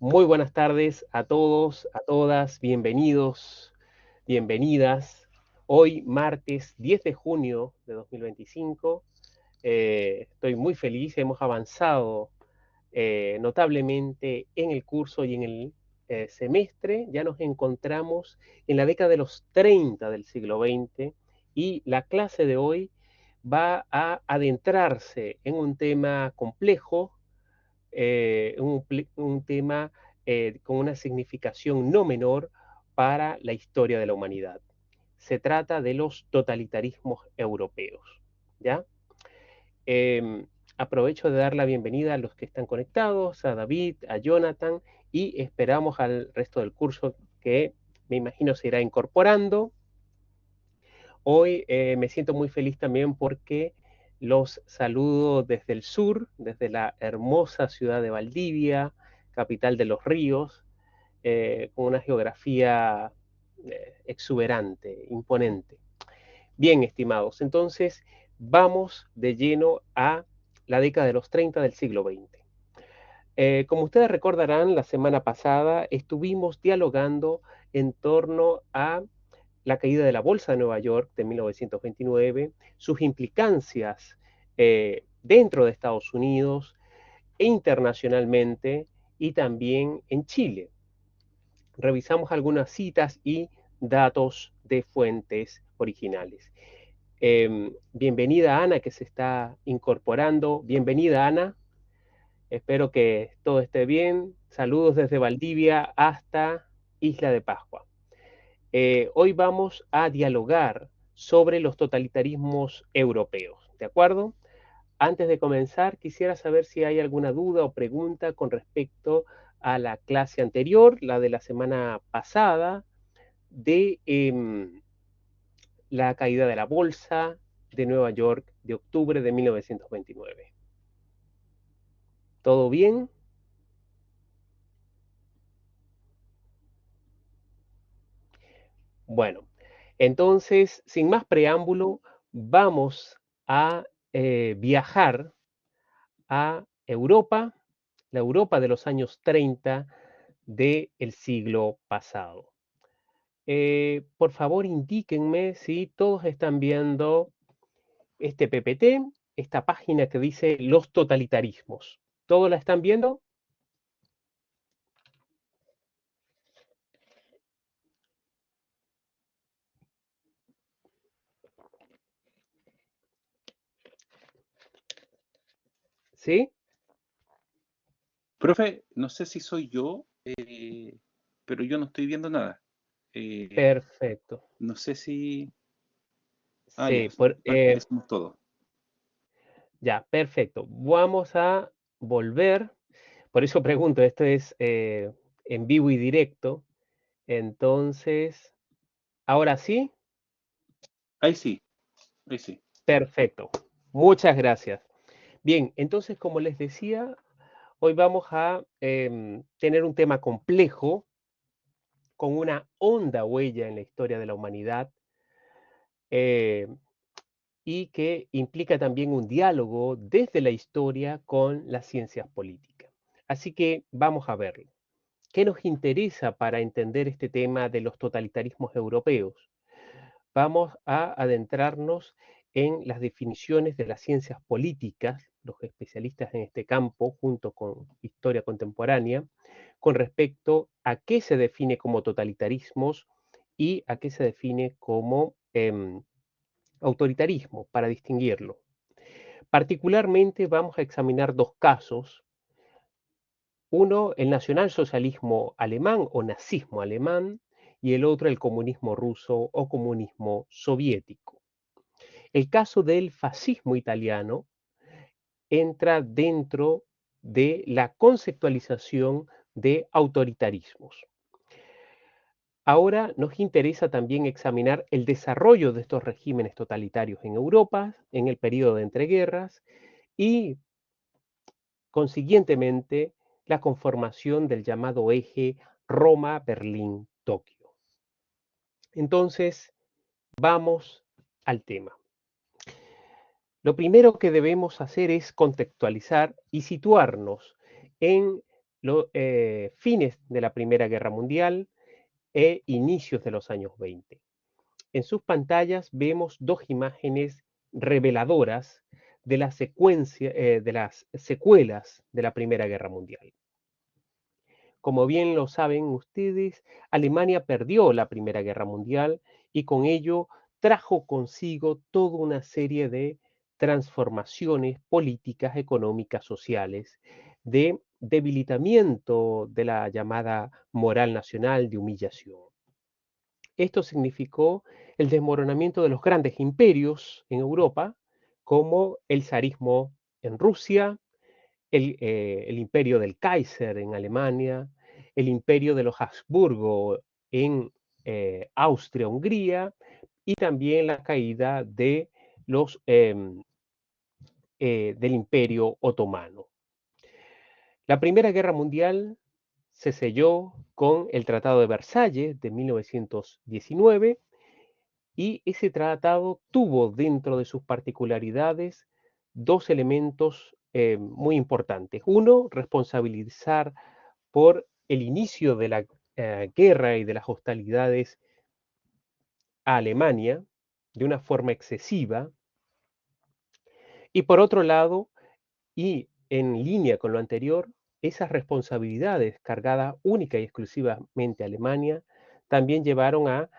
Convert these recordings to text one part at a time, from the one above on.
Muy buenas tardes a todos, a todas, bienvenidos, bienvenidas. Hoy, martes 10 de junio de 2025, estoy muy feliz, hemos avanzado notablemente en el curso y en el semestre. Ya nos encontramos en la década de los 30 del siglo XX y la clase de hoy va a adentrarse en un tema complejo, un tema con una significación no menor para la historia de la humanidad. Se trata de los totalitarismos europeos, ¿ya? Eh, Aprovecho de dar la bienvenida a los que están conectados, a David, a Jonathan, y esperamos al resto del curso que me imagino se irá incorporando. Hoy me siento muy feliz también porque los saludo desde el sur, desde la hermosa ciudad de Valdivia, capital de los ríos, con una geografía exuberante, imponente. Bien, estimados, entonces vamos de lleno a la década de los 30 del siglo XX. Como ustedes recordarán, la semana pasada estuvimos dialogando en torno a la caída de la Bolsa de Nueva York de 1929, sus implicancias dentro de Estados Unidos e internacionalmente y también en Chile. Revisamos algunas citas y datos de fuentes originales. Bienvenida Ana, que se está incorporando. Bienvenida Ana. Espero que todo esté bien. Saludos desde Valdivia hasta Isla de Pascua. Hoy vamos a dialogar sobre los totalitarismos europeos, ¿de acuerdo? Antes de comenzar, quisiera saber si hay alguna duda o pregunta con respecto a la clase anterior, la de la semana pasada, de la caída de la bolsa de Nueva York de octubre de 1929. ¿Todo bien? Bueno, entonces, sin más preámbulo, vamos a viajar a Europa, la Europa de los años 30 del siglo pasado. Por favor, indíquenme si todos están viendo este PPT, esta página que dice los totalitarismos. ¿Todos la están viendo? ¿Sí? Profe, no sé si soy yo, pero yo no estoy viendo nada. Eh, Perfecto. no sé si... Ah, ya, Sí, parece que somos todos. ya, perfecto. Vamos a volver. Por eso pregunto, esto es en vivo y directo. Entonces, ahora sí, Ahí sí, ahí sí. perfecto. Muchas gracias. Bien, entonces, como les decía, hoy vamos a tener un tema complejo, con una honda huella en la historia de la humanidad, eh, y que implica también un diálogo desde la historia con las ciencias políticas. Así que vamos a verlo. ¿Qué nos interesa para entender este tema de los totalitarismos europeos? Vamos a adentrarnos en las definiciones de las ciencias políticas, los especialistas en este campo, junto con historia contemporánea, con respecto a qué se define como totalitarismos y a qué se define como autoritarismo, para distinguirlo. Particularmente vamos a examinar dos casos. Uno, el nacionalsocialismo alemán o nazismo alemán, y el otro, el comunismo ruso o comunismo soviético. El caso del fascismo italiano entra dentro de la conceptualización de autoritarismos. Ahora nos interesa también examinar el desarrollo de estos regímenes totalitarios en Europa en el periodo de entreguerras y, consiguientemente, la conformación del llamado eje Roma-Berlín-Tokio. Entonces, vamos al tema. Lo primero que debemos hacer es contextualizar y situarnos en fines de la Primera Guerra Mundial e inicios de los años 20. En sus pantallas vemos dos imágenes reveladoras de la secuencia, de las secuelas de la Primera Guerra Mundial. Como bien lo saben ustedes, Alemania perdió la Primera Guerra Mundial y con ello trajo consigo toda una serie de transformaciones políticas, económicas, sociales, de debilitamiento de la llamada moral nacional, de humillación. Esto significó el desmoronamiento de los grandes imperios en Europa, como el zarismo en Rusia, el imperio del Kaiser en Alemania, el imperio de los Habsburgo en Austria-Hungría y también la caída de del imperio otomano. La Primera Guerra Mundial se selló con el Tratado de Versalles de 1919 y ese tratado tuvo dentro de sus particularidades dos elementos muy importantes. Uno, responsabilizar por el inicio de la guerra y de las hostilidades a Alemania de una forma excesiva. Y por otro lado, y en línea con lo anterior, esas responsabilidades cargadas única y exclusivamente a Alemania también llevaron a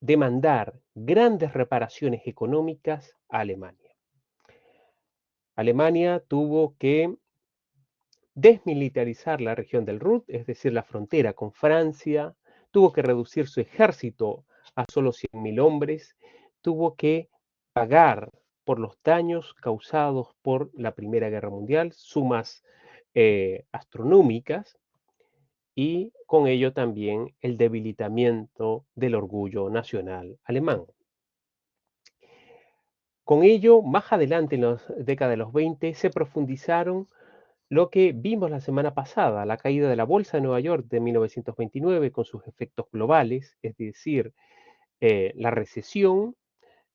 demandar grandes reparaciones económicas a Alemania. Alemania tuvo que desmilitarizar la región del Ruhr, es decir, la frontera con Francia, tuvo que reducir su ejército a solo 100.000 hombres, tuvo que pagar por los daños causados por la Primera Guerra Mundial, sumas astronómicas, y con ello también el debilitamiento del orgullo nacional alemán. Con ello, más adelante en la década de los 20, se profundizaron lo que vimos la semana pasada, la caída de la Bolsa de Nueva York de 1929 con sus efectos globales, es decir, la recesión,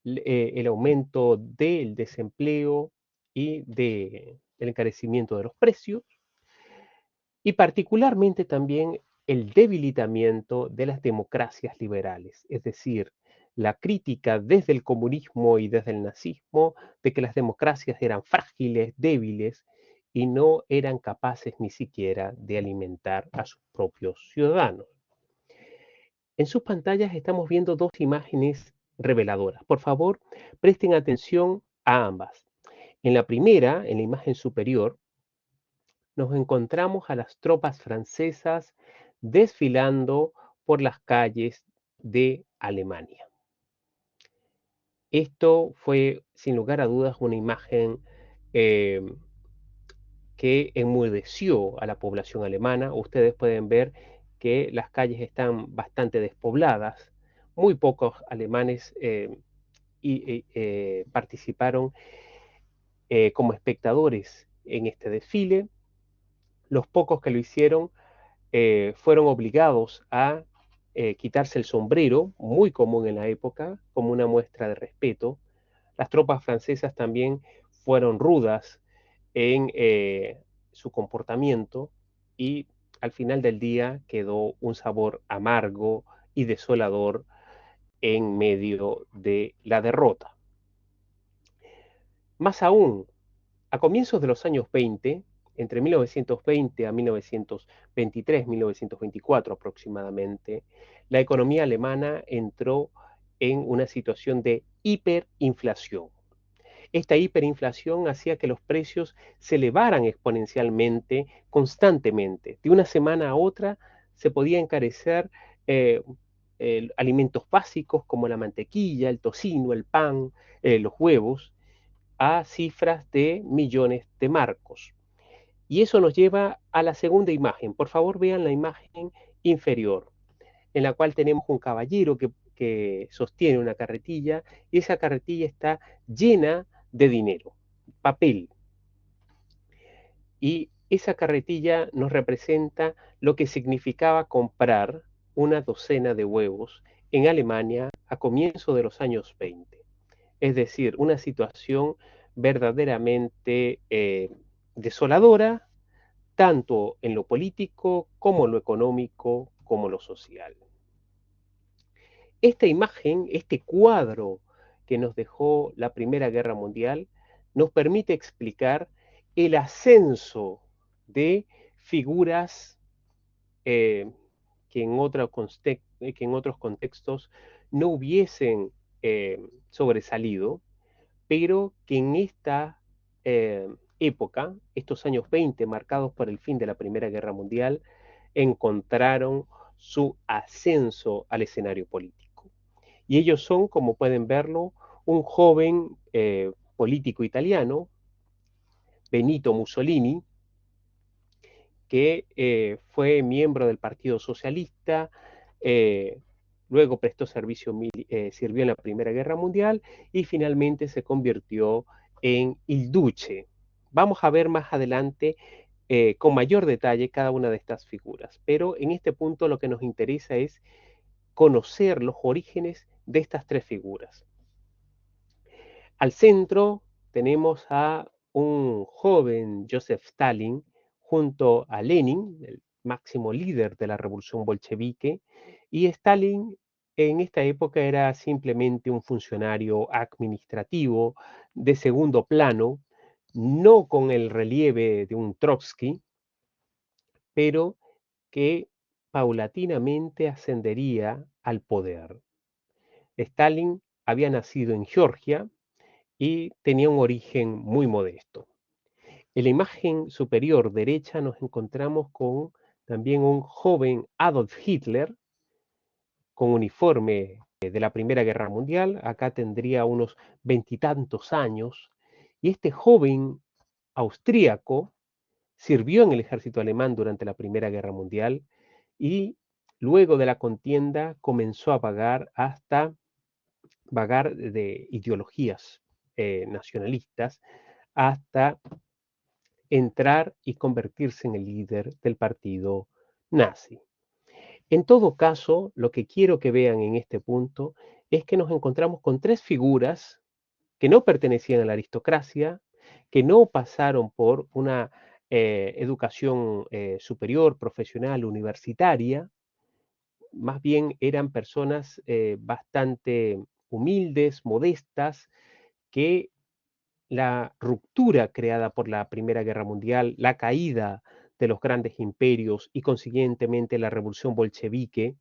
el aumento del desempleo y del encarecimiento de los precios, y particularmente también el debilitamiento de las democracias liberales, es decir, la crítica desde el comunismo y desde el nazismo de que las democracias eran frágiles, débiles y no eran capaces ni siquiera de alimentar a sus propios ciudadanos. En sus pantallas estamos viendo dos imágenes reveladoras. Por favor, presten atención a ambas. En la primera, en la imagen superior, nos encontramos a las tropas francesas desfilando por las calles de Alemania. Esto fue, sin lugar a dudas, una imagen que enmudeció a la población alemana. Ustedes pueden ver que las calles están bastante despobladas. Muy pocos alemanes participaron como espectadores en este desfile. Los pocos que lo hicieron fueron obligados a quitarse el sombrero, muy común en la época, como una muestra de respeto. Las tropas francesas también fueron rudas en su comportamiento y al final del día quedó un sabor amargo y desolador en medio de la derrota. Más aún, a comienzos de los años 20, entre 1920 a 1923, 1924 aproximadamente, la economía alemana entró en una situación de hiperinflación. Esta hiperinflación hacía que los precios se elevaran exponencialmente, constantemente. De una semana a otra se podía encarecer alimentos básicos como la mantequilla, el tocino, el pan, los huevos, a cifras de millones de marcos. Y eso nos lleva a la segunda imagen. Por favor, vean la imagen inferior, en la cual tenemos un caballero que sostiene una carretilla y esa carretilla está llena de dinero, papel. Y esa carretilla nos representa lo que significaba comprar una docena de huevos en Alemania a comienzos de los años 20. Es decir, una situación verdaderamente desoladora, tanto en lo político como en lo económico como lo social. Esta imagen, este cuadro que nos dejó la Primera Guerra Mundial, nos permite explicar el ascenso de figuras que en otros contextos no hubiesen sobresalido, pero que en esta época, estos años 20, marcados por el fin de la Primera Guerra Mundial, encontraron su ascenso al escenario político. Y ellos son, como pueden verlo, un joven político italiano, Benito Mussolini, que fue miembro del Partido Socialista, eh, luego prestó sirvió en la Primera Guerra Mundial y finalmente se convirtió en il Duce. Vamos a ver más adelante con mayor detalle cada una de estas figuras, pero en este punto lo que nos interesa es conocer los orígenes de estas tres figuras. Al centro tenemos a un joven Joseph Stalin junto a Lenin, el máximo líder de la revolución bolchevique, y Stalin en esta época era simplemente un funcionario administrativo de segundo plano, no con el relieve de un Trotsky, pero que paulatinamente ascendería al poder. Stalin había nacido en Georgia y tenía un origen muy modesto. En la imagen superior derecha nos encontramos con también un joven Adolf Hitler con uniforme de la Primera Guerra Mundial. Acá tendría unos veintitantos años. Y este joven austríaco sirvió en el ejército alemán durante la Primera Guerra Mundial y luego de la contienda comenzó a vagar de ideologías nacionalistas hasta entrar y convertirse en el líder del partido nazi. En todo caso, lo que quiero que vean en este punto es que nos encontramos con tres figuras que no pertenecían a la aristocracia, que no pasaron por una educación superior, profesional, universitaria, más bien eran personas bastante humildes, modestas, que la ruptura creada por la Primera Guerra Mundial, la caída de los grandes imperios y consiguientemente la revolución bolchevique,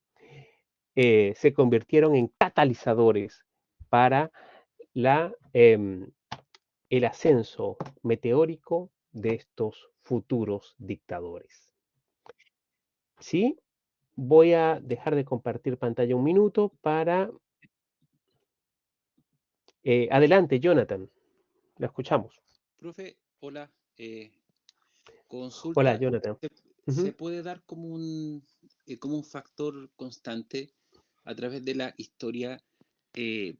se convirtieron en catalizadores para la, el ascenso meteórico de estos futuros dictadores. ¿Sí? Voy a dejar de compartir pantalla un minuto para... adelante, Jonathan, la escuchamos. Profe, hola. Hola, Consulta, Jonathan. ¿se Ujú, puede dar como un factor constante a través de la historia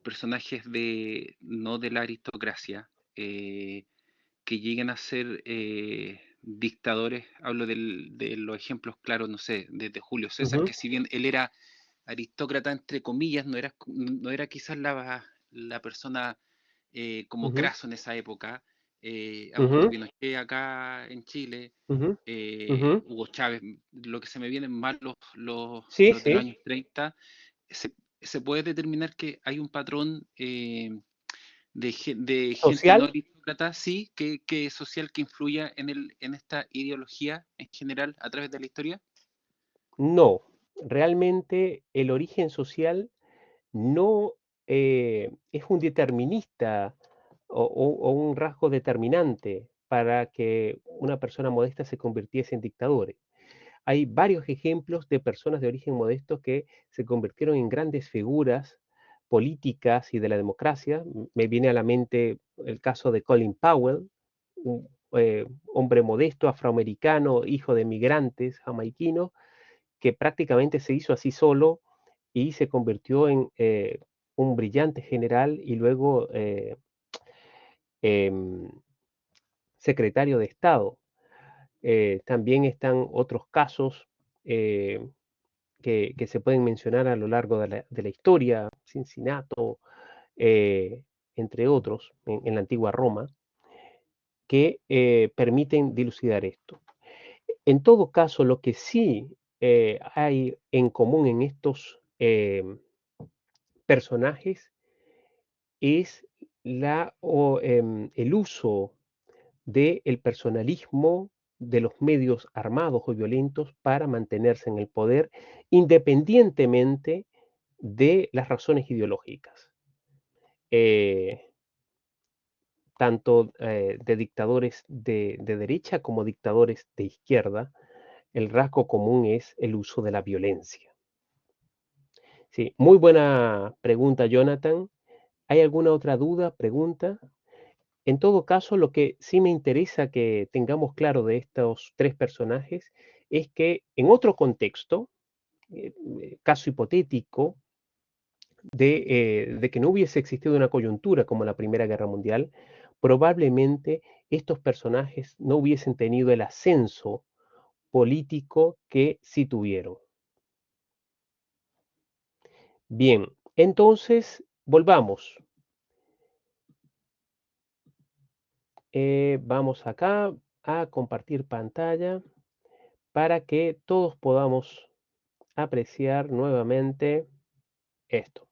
personajes no de la aristocracia que lleguen a ser dictadores? Hablo de los ejemplos claros, no sé, desde Julio César, ujú, que si bien él era aristócrata, entre comillas, no era quizás la persona como ujú, Craso en esa época, Augusto ujú, Pinochet acá en Chile, ujú, ujú. Hugo Chávez, lo que se me vienen mal Sí, los de los sí. años 30, se, se puede determinar que hay un patrón de gente no Social, aristócrata, sí, que social que influya en esta ideología en general a través de la historia. no. Realmente el origen social no es un determinista o un rasgo determinante para que una persona modesta se convirtiese en dictadores. Hay varios ejemplos de personas de origen modesto que se convirtieron en grandes figuras políticas y de la democracia. Me viene a la mente el caso de Colin Powell, un hombre modesto, afroamericano, hijo de migrantes jamaiquinos, que prácticamente se hizo así solo y se convirtió en un brillante general y luego em, secretario de Estado. También están otros casos eh, que se pueden mencionar a lo largo de la historia, Cincinato, eh, entre otros, en la antigua Roma, que permiten dilucidar esto. En todo caso, lo que sí hay en común en estos personajes es el uso del personalismo de los medios armados o violentos para mantenerse en el poder, independientemente de las razones ideológicas, eh, tanto de dictadores de derecha como dictadores de izquierda. El rasgo común es el uso de la violencia. Sí, muy buena pregunta, Jonathan. ¿Hay alguna otra duda, pregunta? En todo caso, lo que sí me interesa que tengamos claro de estos tres personajes es que en otro contexto, caso hipotético, de que no hubiese existido una coyuntura como la Primera Guerra Mundial, probablemente estos personajes no hubiesen tenido el ascenso político que sí tuvieron. Bien, entonces volvamos. Vamos acá a compartir pantalla para que todos podamos apreciar nuevamente esto.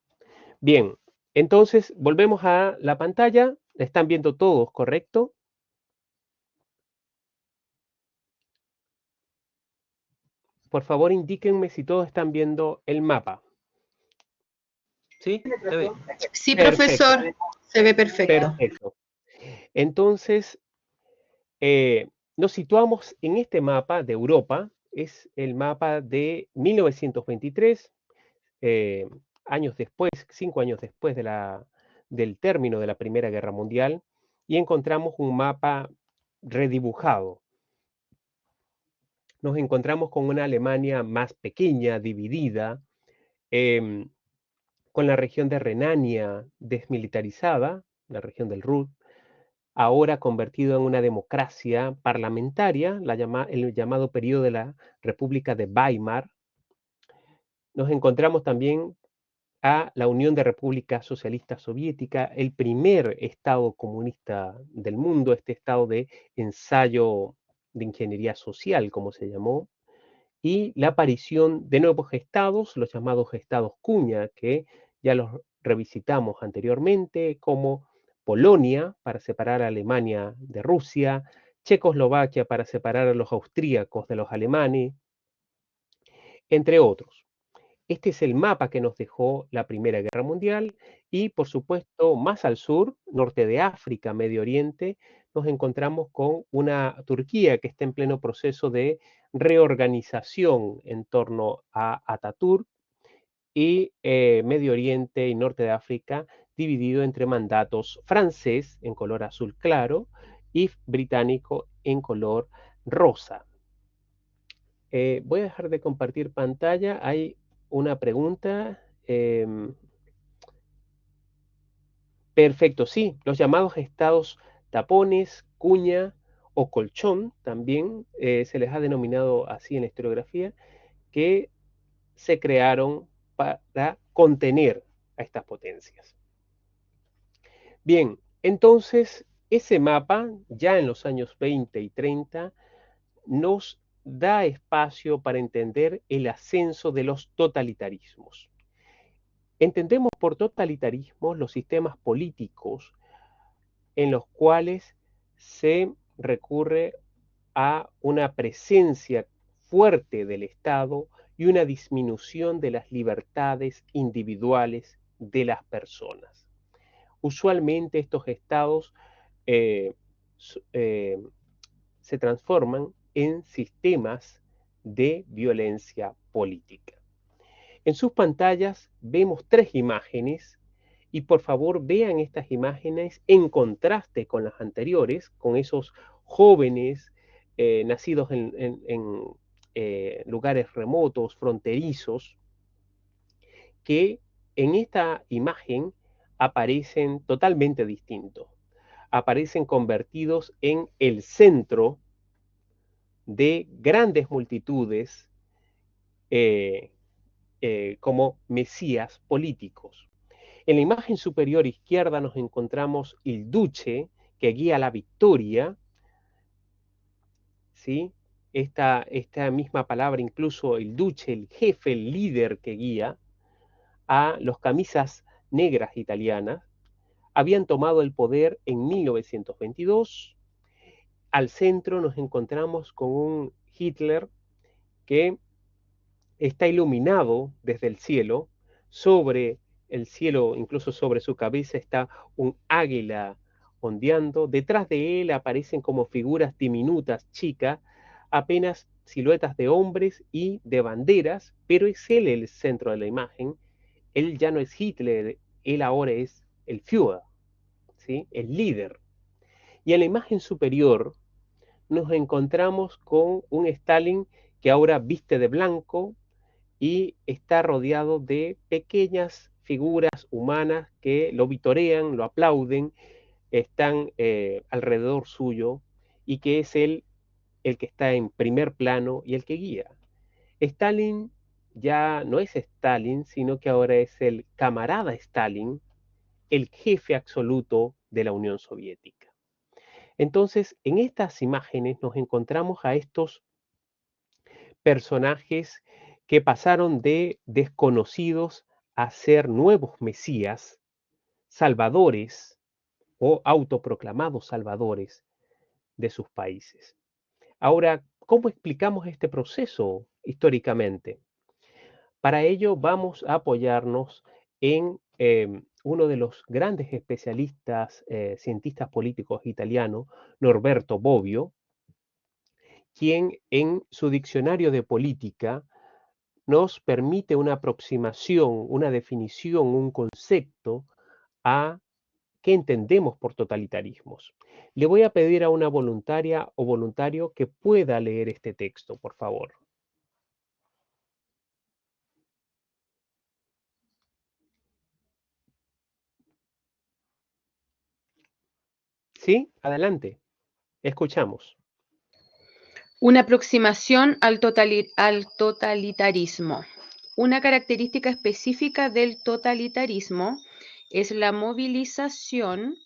Bien, entonces volvemos a la pantalla. La están viendo todos, ¿correcto? Por favor, indíquenme si todos están viendo el mapa. ¿Sí? ¿Se ve? Sí, Perfecto, profesor, se ve perfecto. perfecto. Entonces, nos situamos en este mapa de Europa. Es el mapa de 1923, años después, 5 años después del término de la Primera Guerra Mundial, y encontramos un mapa redibujado. Nos encontramos con una Alemania más pequeña, dividida, con la región de Renania desmilitarizada, la región del Ruhr, ahora convertido en una democracia parlamentaria, el llamado periodo de la República de Weimar. Nos encontramos también a la Unión de Repúblicas Socialistas Soviéticas, el primer estado comunista del mundo, este estado de ensayo de ingeniería social, como se llamó, y la aparición de nuevos estados, los llamados estados cuña, que ya los revisitamos anteriormente, como Polonia, para separar a Alemania de Rusia, Checoslovaquia, para separar a los austríacos de los alemanes, entre otros. Este es el mapa que nos dejó la Primera Guerra Mundial y, por supuesto, más al sur, norte de África, Medio Oriente, nos encontramos con una Turquía que está en pleno proceso de reorganización en torno a Ataturk y Medio Oriente y norte de África dividido entre mandatos francés en color azul claro y británico en color rosa. Voy a dejar de compartir pantalla. Hay una pregunta. Perfecto, sí. Los llamados estados tapones, cuña o colchón también se les ha denominado así en la historiografía, que se crearon para contener a estas potencias. Bien, entonces ese mapa, ya en los años 20 y 30, nos da espacio para entender el ascenso de los totalitarismos. Entendemos por totalitarismo los sistemas políticos en los cuales se recurre a una presencia fuerte del Estado y una disminución de las libertades individuales de las personas. Usualmente estos estados eh, eh, se transforman en sistemas de violencia política. En sus pantallas vemos tres imágenes y por favor vean estas imágenes en contraste con las anteriores, con esos jóvenes nacidos en lugares remotos, fronterizos, que en esta imagen aparecen totalmente distintos. Aparecen convertidos en el centro de grandes multitudes eh, como mesías políticos. En la imagen superior izquierda nos encontramos el duce que guía la victoria, ¿sí? esta misma palabra, incluso el duce, el jefe, el líder que guía a los camisas negras italianas, habían tomado el poder en 1922. Al centro nos encontramos con un Hitler que está iluminado desde el cielo. Sobre el cielo, incluso sobre su cabeza, está un águila ondeando. Detrás de él aparecen como figuras diminutas, chicas, apenas siluetas de hombres y de banderas, pero es él el centro de la imagen. Él ya no es Hitler, él ahora es el Führer, ¿sí? El líder. Y en la imagen superior nos encontramos con un Stalin que ahora viste de blanco y está rodeado de pequeñas figuras humanas que lo vitorean, lo aplauden, están alrededor suyo y que es él el que está en primer plano y el que guía. Stalin ya no es Stalin, sino que ahora es el camarada Stalin, el jefe absoluto de la Unión Soviética. Entonces, en estas imágenes nos encontramos a estos personajes que pasaron de desconocidos a ser nuevos mesías, salvadores o autoproclamados salvadores de sus países. Ahora, ¿cómo explicamos este proceso históricamente? Para ello vamos a apoyarnos en uno de los grandes especialistas, cientistas políticos italianos, Norberto Bobbio, quien en su diccionario de política nos permite una aproximación, una definición, un concepto a qué entendemos por totalitarismos. Le voy a pedir a una voluntaria o voluntario que pueda leer este texto, por favor. ¿Sí? Adelante. Escuchamos. Una aproximación al totalitarismo. Una característica específica del totalitarismo es la movilización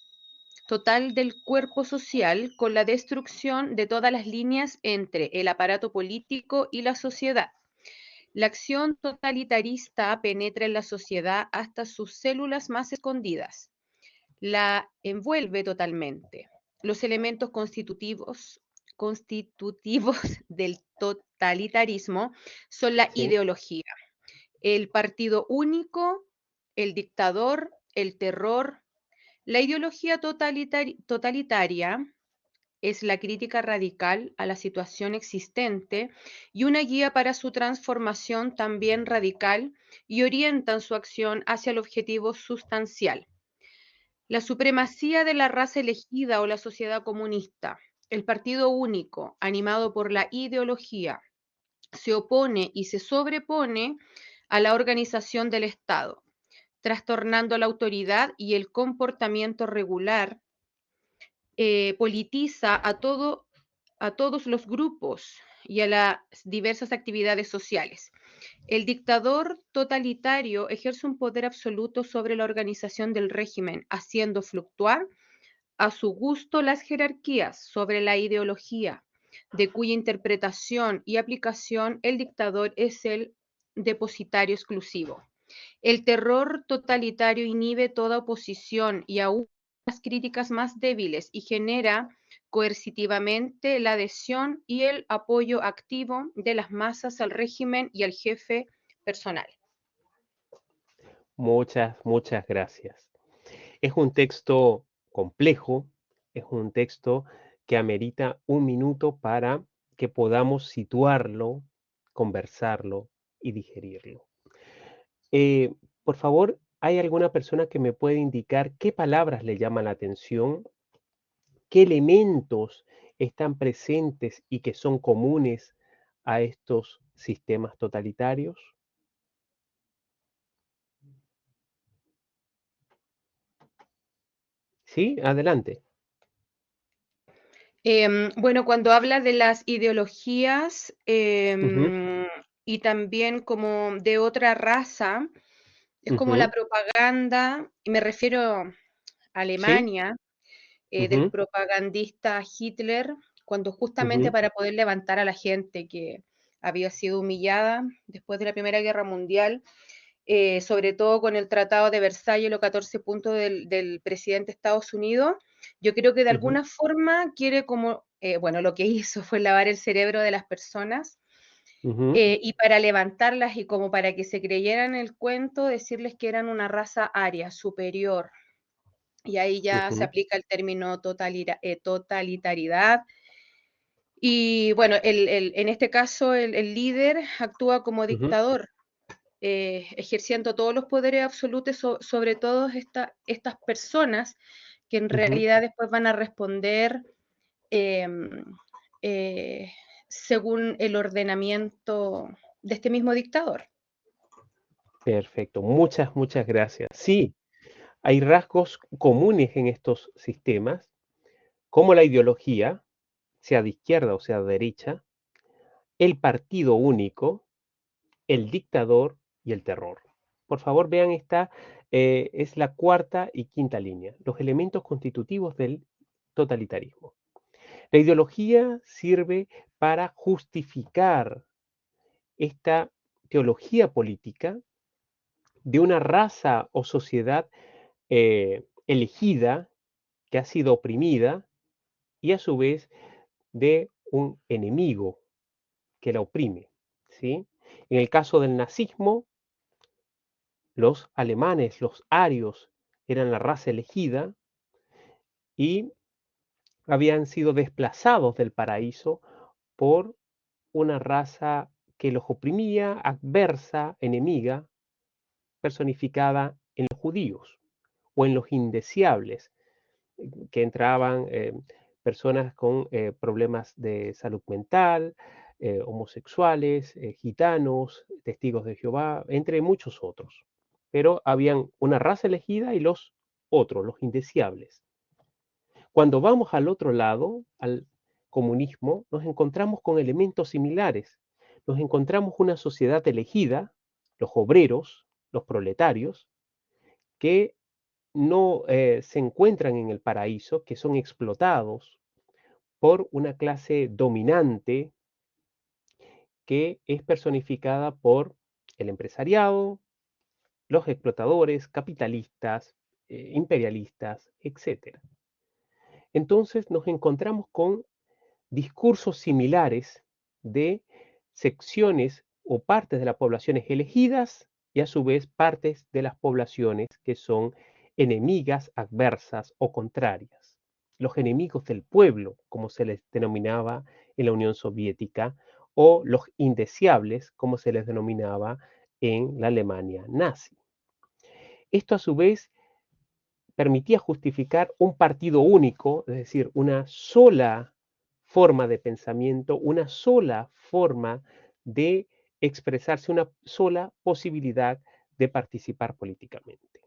total del cuerpo social con la destrucción de todas las líneas entre el aparato político y la sociedad. La acción totalitarista penetra en la sociedad hasta sus células más escondidas. La envuelve totalmente. Los elementos constitutivos del totalitarismo son la ¿Sí? ideología, el partido único, el dictador, el terror. La ideología totalitaria es la crítica radical a la situación existente y una guía para su transformación también radical y orientan su acción hacia el objetivo sustancial. La supremacía de la raza elegida o la sociedad comunista, el partido único, animado por la ideología, se opone y se sobrepone a la organización del Estado, trastornando la autoridad y el comportamiento regular, politiza a todos los grupos y a las diversas actividades sociales. El dictador totalitario ejerce un poder absoluto sobre la organización del régimen, haciendo fluctuar a su gusto las jerarquías sobre la ideología, de cuya interpretación y aplicación el dictador es el depositario exclusivo. El terror totalitario inhibe toda oposición y aún las críticas más débiles y genera coercitivamente la adhesión y el apoyo activo de las masas al régimen y al jefe personal. Muchas gracias. Es un texto complejo, es un texto que amerita un minuto para que podamos situarlo, conversarlo y digerirlo. Por favor, ¿hay alguna persona que me pueda indicar qué palabras le llaman la atención? ¿Qué elementos están presentes y que son comunes a estos sistemas totalitarios? Sí, adelante. Bueno, cuando habla de las ideologías Ujú, y también como de otra raza, es como la ujú, propaganda, y me refiero a sí, Alemania, del ujú, propagandista Hitler, cuando justamente Ujú, para poder levantar a la gente que había sido humillada después de la Primera Guerra Mundial, sobre todo con el Tratado de Versalles, los 14 puntos del presidente de Estados Unidos, yo creo que de ujú, alguna forma quiere como, bueno, lo que hizo fue lavar el cerebro de las personas, ujú, y para levantarlas y como para que se creyeran el cuento, decirles que eran una raza aria, superior. Y ahí ya se ujú, aplica el término totalitaridad. Y bueno, en este caso el líder actúa como ujú, dictador, ejerciendo todos los poderes absolutos sobre todas estas personas que en ujú. realidad después van a responder em, eh, según el ordenamiento de este mismo dictador. Perfecto, muchas, muchas gracias. Sí, hay rasgos comunes en estos sistemas, como la ideología, sea de izquierda o sea de derecha, el partido único, el dictador y el terror. Por favor, vean esta, es la cuarta y quinta línea, los elementos constitutivos del totalitarismo. La ideología sirve para justificar esta teología política de una raza o sociedad elegida que ha sido oprimida y a su vez de un enemigo que la oprime, ¿sí? En el caso del nazismo, los alemanes, los arios, eran la raza elegida y habían sido desplazados del paraíso por una raza que los oprimía, adversa, enemiga, personificada en los judíos o en los indeseables, que entraban personas con problemas de salud mental, homosexuales, gitanos, testigos de Jehová, entre muchos otros. Pero habían una raza elegida y los otros, los indeseables. Cuando vamos al otro lado, al comunismo, nos encontramos con elementos similares. Nos encontramos una sociedad elegida, los obreros, los proletarios, que no se encuentran en el paraíso, que son explotados por una clase dominante que es personificada por el empresariado, los explotadores, capitalistas, imperialistas, etc. Entonces nos encontramos con discursos similares de secciones o partes de las poblaciones elegidas y a su vez partes de las poblaciones que son enemigas, adversas o contrarias. Los enemigos del pueblo, como se les denominaba en la Unión Soviética, o los indeseables, como se les denominaba en la Alemania nazi. Esto a su vez permitía justificar un partido único, es decir, una sola forma de pensamiento, una sola forma de expresarse, una sola posibilidad de participar políticamente.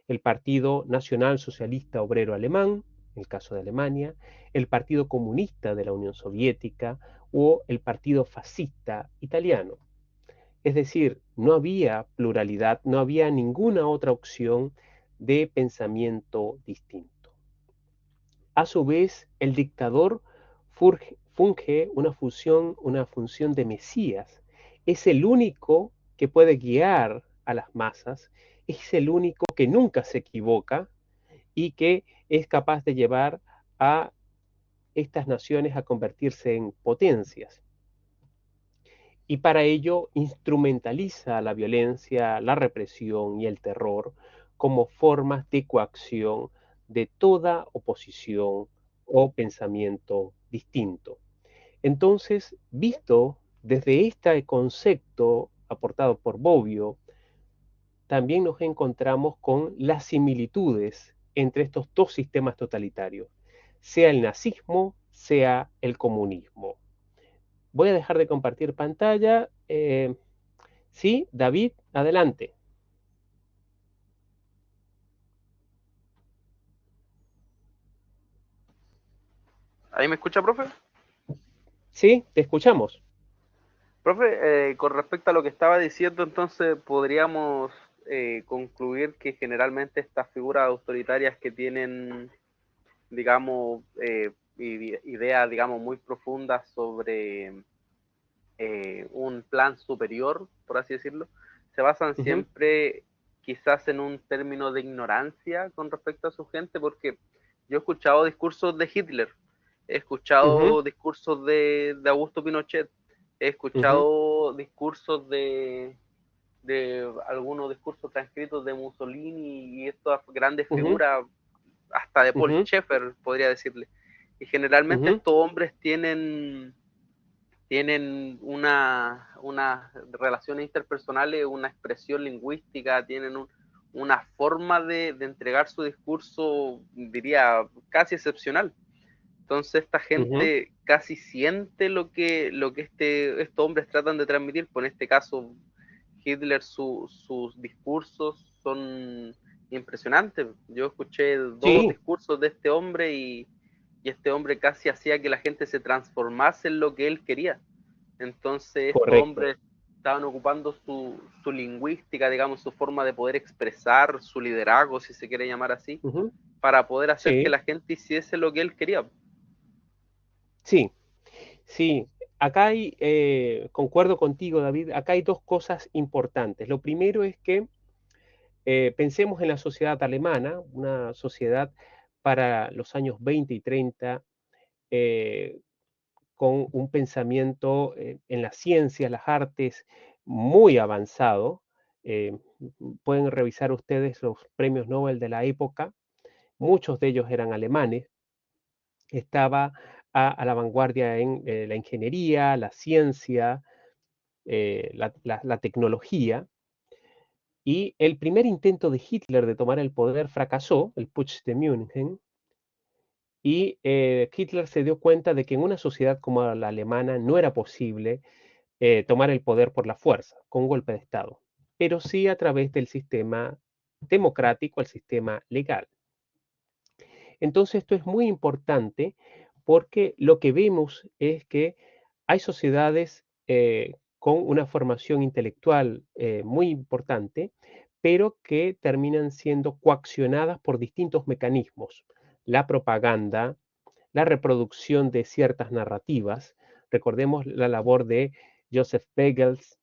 El Partido Nacional Socialista Obrero Alemán, en el caso de Alemania, el Partido Comunista de la Unión Soviética o el Partido Fascista Italiano. Es decir, no había pluralidad, no había ninguna otra opción de pensamiento distinto. A su vez, el dictador funge una función de Mesías. Es el único que puede guiar a las masas, es el único que nunca se equivoca y que es capaz de llevar a estas naciones a convertirse en potencias. Y para ello instrumentaliza la violencia, la represión y el terror como formas de coacción de toda oposición o pensamiento distinto. Entonces, visto desde este concepto aportado por Bobbio, también nos encontramos con las similitudes entre estos dos sistemas totalitarios, sea el nazismo, sea el comunismo. Voy a dejar de compartir pantalla. Sí, David, adelante. ¿Ahí me escucha, profe? Sí, te escuchamos. Profe, con respecto a lo que estaba diciendo, entonces podríamos concluir que generalmente estas figuras autoritarias que tienen, digamos, ideas, digamos, muy profundas sobre un plan superior, por así decirlo, se basan siempre quizás en un término de ignorancia con respecto a su gente, porque yo he escuchado discursos de Hitler, he escuchado discursos de Augusto Pinochet, he escuchado discursos de algunos discursos transcritos de Mussolini y estas grandes figuras, hasta de Paul Schaeffer, podría decirle. Y generalmente estos hombres tienen unas relaciones interpersonales, una expresión lingüística, tienen una forma de entregar su discurso, diría, casi excepcional. Entonces esta gente casi siente lo que estos hombres tratan de transmitir. Pues en este caso, Hitler, sus discursos son impresionantes. Yo escuché dos Sí, discursos de este hombre y este hombre casi hacía que la gente se transformase en lo que él quería. Entonces estos correcto. hombres estaban ocupando su lingüística, digamos, su forma de poder expresar su liderazgo, si se quiere llamar así, para poder hacer que Sí, la gente hiciese lo que él quería. sí, sí. Acá hay, concuerdo contigo, David, acá hay dos cosas importantes. Lo primero es que pensemos en la sociedad alemana, una sociedad para los años 20 y 30, eh, con un pensamiento en las ciencias, las artes muy avanzado. Eh, Pueden revisar ustedes los premios Nobel de la época, muchos de ellos eran alemanes. Estaba a la vanguardia en la ingeniería, la ciencia, la tecnología. Y el primer intento de Hitler de tomar el poder fracasó, el Putsch de München, y Hitler se dio cuenta de que en una sociedad como la alemana no era posible tomar el poder por la fuerza, con un golpe de Estado, pero sí a través del sistema democrático, el sistema legal. Entonces esto es muy importante porque lo que vemos es que hay sociedades con una formación intelectual muy importante, pero que terminan siendo coaccionadas por distintos mecanismos. La propaganda, la reproducción de ciertas narrativas. Recordemos la labor de Joseph Goebbels,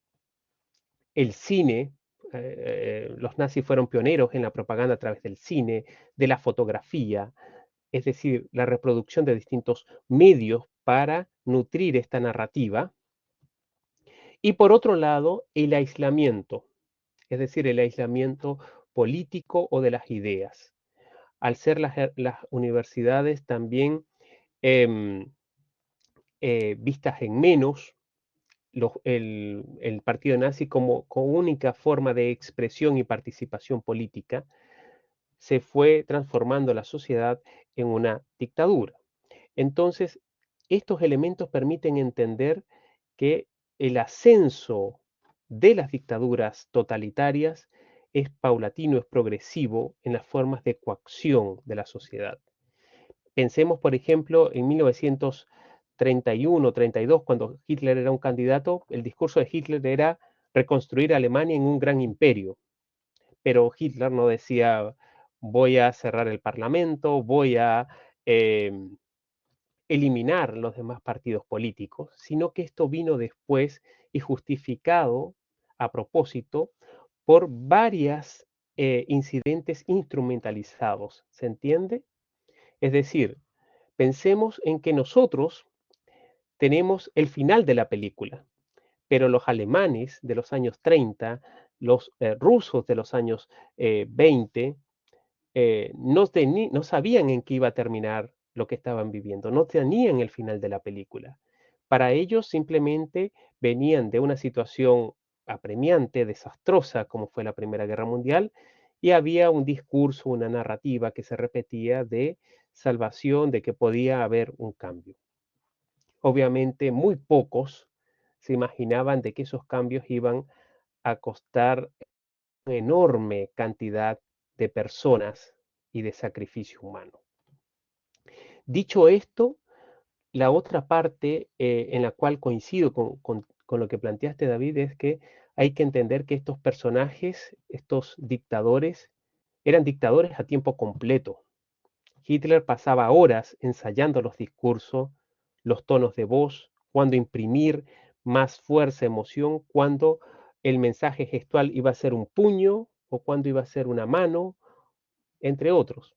el cine. Los nazis fueron pioneros en la propaganda a través del cine, de la fotografía, es decir, la reproducción de distintos medios para nutrir esta narrativa. Y por otro lado, el aislamiento, es decir, el aislamiento político o de las ideas. Al ser las universidades también eh, vistas en menos, el partido nazi como única forma de expresión y participación política, se fue transformando la sociedad en una dictadura. Entonces, estos elementos permiten entender que el ascenso de las dictaduras totalitarias es paulatino, es progresivo en las formas de coacción de la sociedad. Pensemos, por ejemplo, en 1931-32, cuando Hitler era un candidato, el discurso de Hitler era reconstruir Alemania en un gran imperio, pero Hitler no decía voy a cerrar el parlamento, voy a eh, eliminar los demás partidos políticos, sino que esto vino después y justificado a propósito por varios incidentes instrumentalizados, ¿se entiende? Es decir, pensemos en que nosotros tenemos el final de la película, pero los alemanes de los años 30, los rusos de los años 20, no sabían en qué iba a terminar lo que estaban viviendo, no tenían el final de la película. Para ellos simplemente venían de una situación apremiante, desastrosa, como fue la Primera Guerra Mundial, y había un discurso, una narrativa que se repetía de salvación, de que podía haber un cambio. Obviamente, muy pocos se imaginaban de que esos cambios iban a costar una enorme cantidad de personas y de sacrificio humano. Dicho esto, la otra parte en la cual coincido con lo que planteaste, David, es que hay que entender que estos personajes, estos dictadores, eran dictadores a tiempo completo. Hitler pasaba horas ensayando los discursos, los tonos de voz, cuándo imprimir más fuerza, emoción, cuándo el mensaje gestual iba a ser un puño o cuándo iba a ser una mano, entre otros.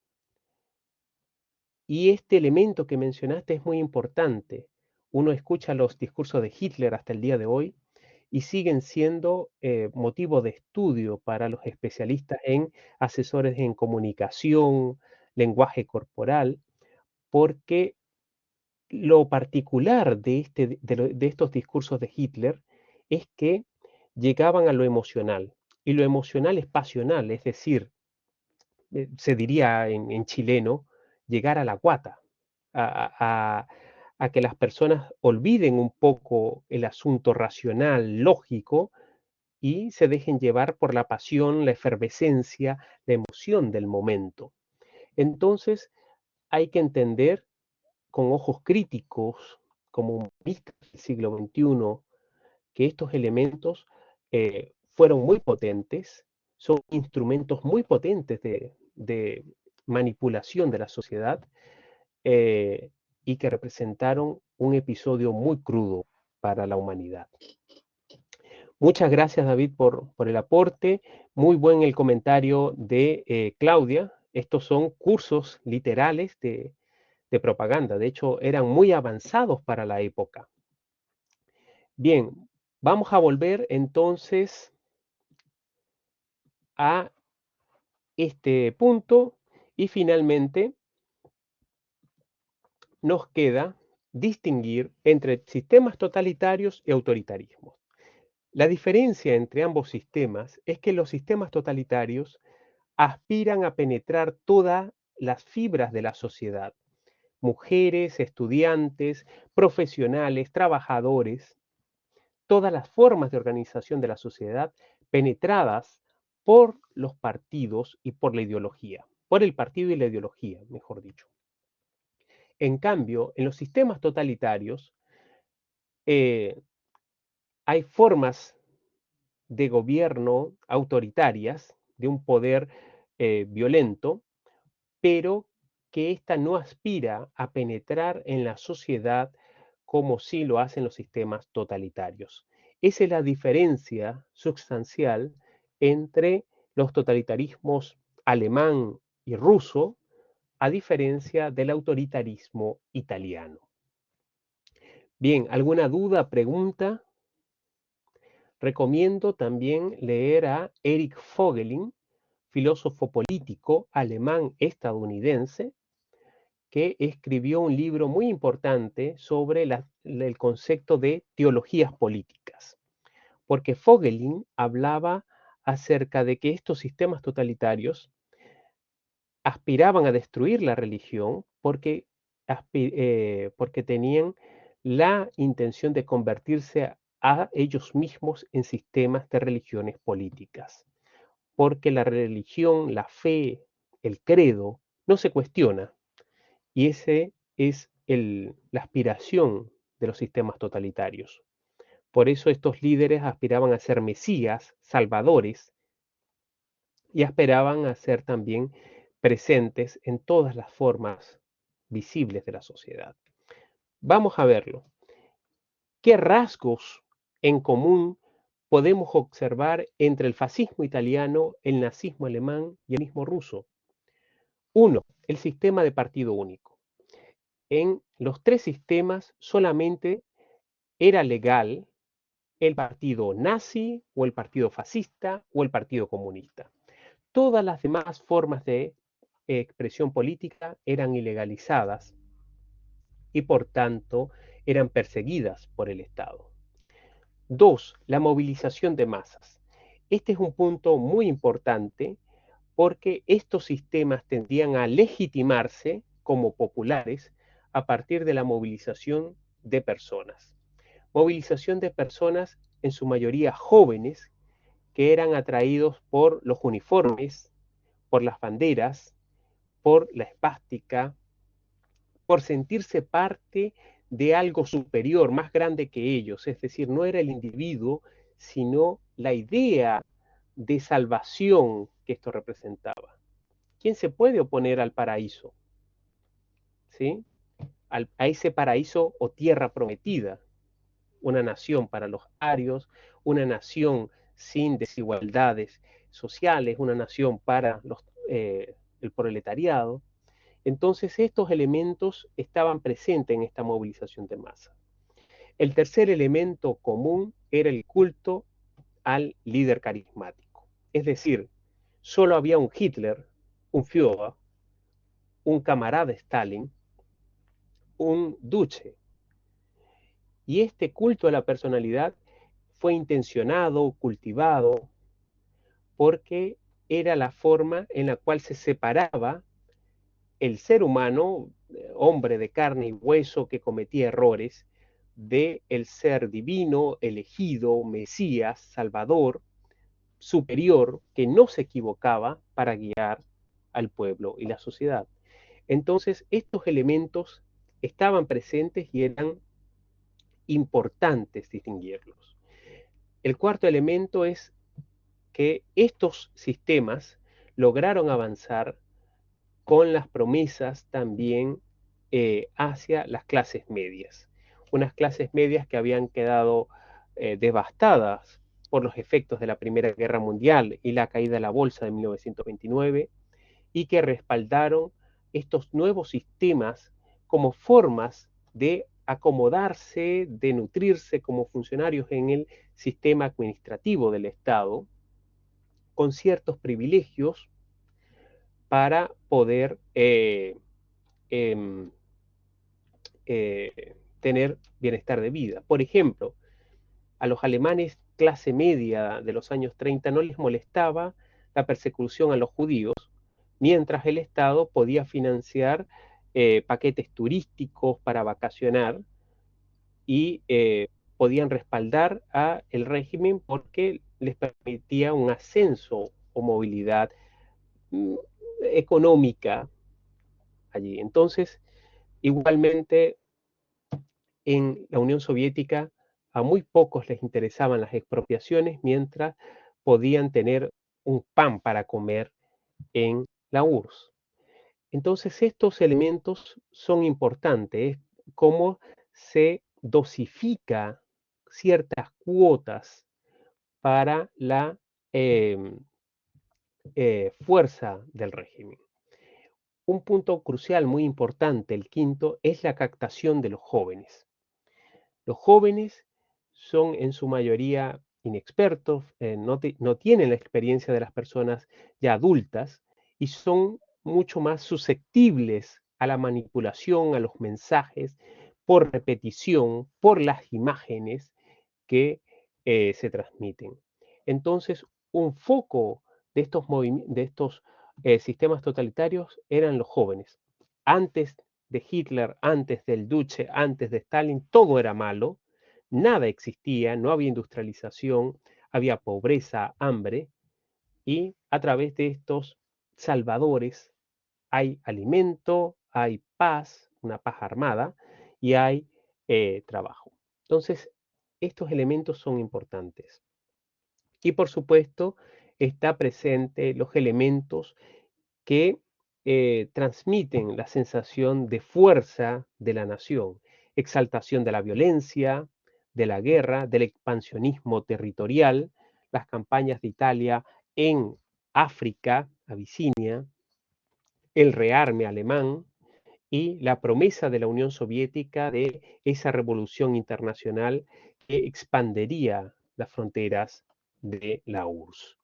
Y este elemento que mencionaste es muy importante. Uno escucha los discursos de Hitler hasta el día de hoy y siguen siendo motivo de estudio para los especialistas en asesores en comunicación, lenguaje corporal, porque lo particular de estos discursos de Hitler es que llegaban a lo emocional, y lo emocional es pasional, es decir, se diría en chileno, llegar a la guata, a, a que las personas olviden un poco el asunto racional, lógico, y se dejen llevar por la pasión, la efervescencia, la emoción del momento. Entonces, hay que entender con ojos críticos, como humanistas del siglo XXI, que estos elementos fueron muy potentes, son instrumentos muy potentes de manipulación de la sociedad y que representaron un episodio muy crudo para la humanidad. Muchas gracias, David, por el aporte. Muy buen el comentario de Claudia. Estos son cursos literales de propaganda. De hecho, eran muy avanzados para la época. Bien, vamos a volver entonces a este punto y finalmente nos queda distinguir entre sistemas totalitarios y autoritarismos. La diferencia entre ambos sistemas es que los sistemas totalitarios aspiran a penetrar todas las fibras de la sociedad, mujeres, estudiantes, profesionales, trabajadores, todas las formas de organización de la sociedad penetradas por los partidos y por la ideología, por el partido y la ideología, mejor dicho. En cambio, en los sistemas totalitarios hay formas de gobierno autoritarias, de un poder violento, pero que ésta no aspira a penetrar en la sociedad como sí lo hacen los sistemas totalitarios. Esa es la diferencia sustancial entre los totalitarismos alemán y ruso, a diferencia del autoritarismo italiano. Bien, ¿alguna duda, pregunta? Recomiendo también leer a Erich Vogelin, filósofo político alemán-estadounidense, que escribió un libro muy importante sobre el concepto de teologías políticas, porque Vogelin hablaba acerca de que estos sistemas totalitarios aspiraban a destruir la religión porque tenían la intención de convertirse a ellos mismos en sistemas de religiones políticas, porque la religión, la fe, el credo, no se cuestiona, y ese es la aspiración de los sistemas totalitarios. Por eso estos líderes aspiraban a ser mesías, salvadores, y aspiraban a ser también presentes en todas las formas visibles de la sociedad. Vamos a verlo. ¿Qué rasgos en común podemos observar entre el fascismo italiano, el nazismo alemán y el nazismo ruso? 1. El sistema de partido único. En los tres sistemas solamente era legal el partido nazi o el partido fascista o el partido comunista. Todas las demás formas de expresión política eran ilegalizadas y por tanto eran perseguidas por el Estado. 2. La movilización de masas. Este es un punto muy importante porque estos sistemas tendían a legitimarse como populares a partir de la movilización de personas. Movilización de personas en su mayoría jóvenes que eran atraídos por los uniformes, por las banderas, por la espástica, por sentirse parte de algo superior, más grande que ellos. Es decir, no era el individuo, sino la idea de salvación que esto representaba. ¿Quién se puede oponer al paraíso? ¿sí? A ese paraíso o tierra prometida, una nación para los arios, una nación sin desigualdades sociales, una nación para el proletariado. Entonces estos elementos estaban presentes en esta movilización de masa. El tercer elemento común era el culto al líder carismático. Es decir, solo había un Hitler, un Führer, un camarada Stalin, un duce. Y este culto a la personalidad fue intencionado, cultivado, porque era la forma en la cual se separaba el ser humano, hombre de carne y hueso que cometía errores, de el ser divino, elegido, Mesías, Salvador, superior, que no se equivocaba para guiar al pueblo y la sociedad. Entonces, estos elementos estaban presentes y eran importantes distinguirlos. El cuarto elemento es que estos sistemas lograron avanzar con las promesas también hacia las clases medias. Unas clases medias que habían quedado devastadas por los efectos de la Primera Guerra Mundial y la caída de la bolsa de 1929, y que respaldaron estos nuevos sistemas como formas de acomodarse, de nutrirse como funcionarios en el sistema administrativo del Estado, con ciertos privilegios para poder tener bienestar de vida. Por ejemplo, a los alemanes clase media de los años 30 no les molestaba la persecución a los judíos, mientras el Estado podía financiar paquetes turísticos para vacacionar y podían respaldar a el régimen porque les permitía un ascenso o movilidad económica allí. Entonces, igualmente, en la Unión Soviética a muy pocos les interesaban las expropiaciones mientras podían tener un pan para comer en la URSS. Entonces estos elementos son importantes, cómo se dosifica ciertas cuotas para la fuerza del régimen. Un punto crucial muy importante, el quinto, es la captación de los jóvenes. Los jóvenes son en su mayoría inexpertos, no tienen la experiencia de las personas ya adultas y son mucho más susceptibles a la manipulación, a los mensajes, por repetición, por las imágenes que se transmiten. Entonces, un foco de estos sistemas totalitarios eran los jóvenes. Antes de Hitler, antes del Duce, antes de Stalin, todo era malo, nada existía, no había industrialización, había pobreza, hambre, y a través de estos salvadores hay alimento, hay paz, una paz armada, y hay trabajo. Entonces, estos elementos son importantes. Y por supuesto, está presente los elementos que transmiten la sensación de fuerza de la nación, exaltación de la violencia, de la guerra, del expansionismo territorial, las campañas de Italia en África, Abisinia, el rearme alemán y la promesa de la Unión Soviética de esa revolución internacional que expandería las fronteras de la URSS.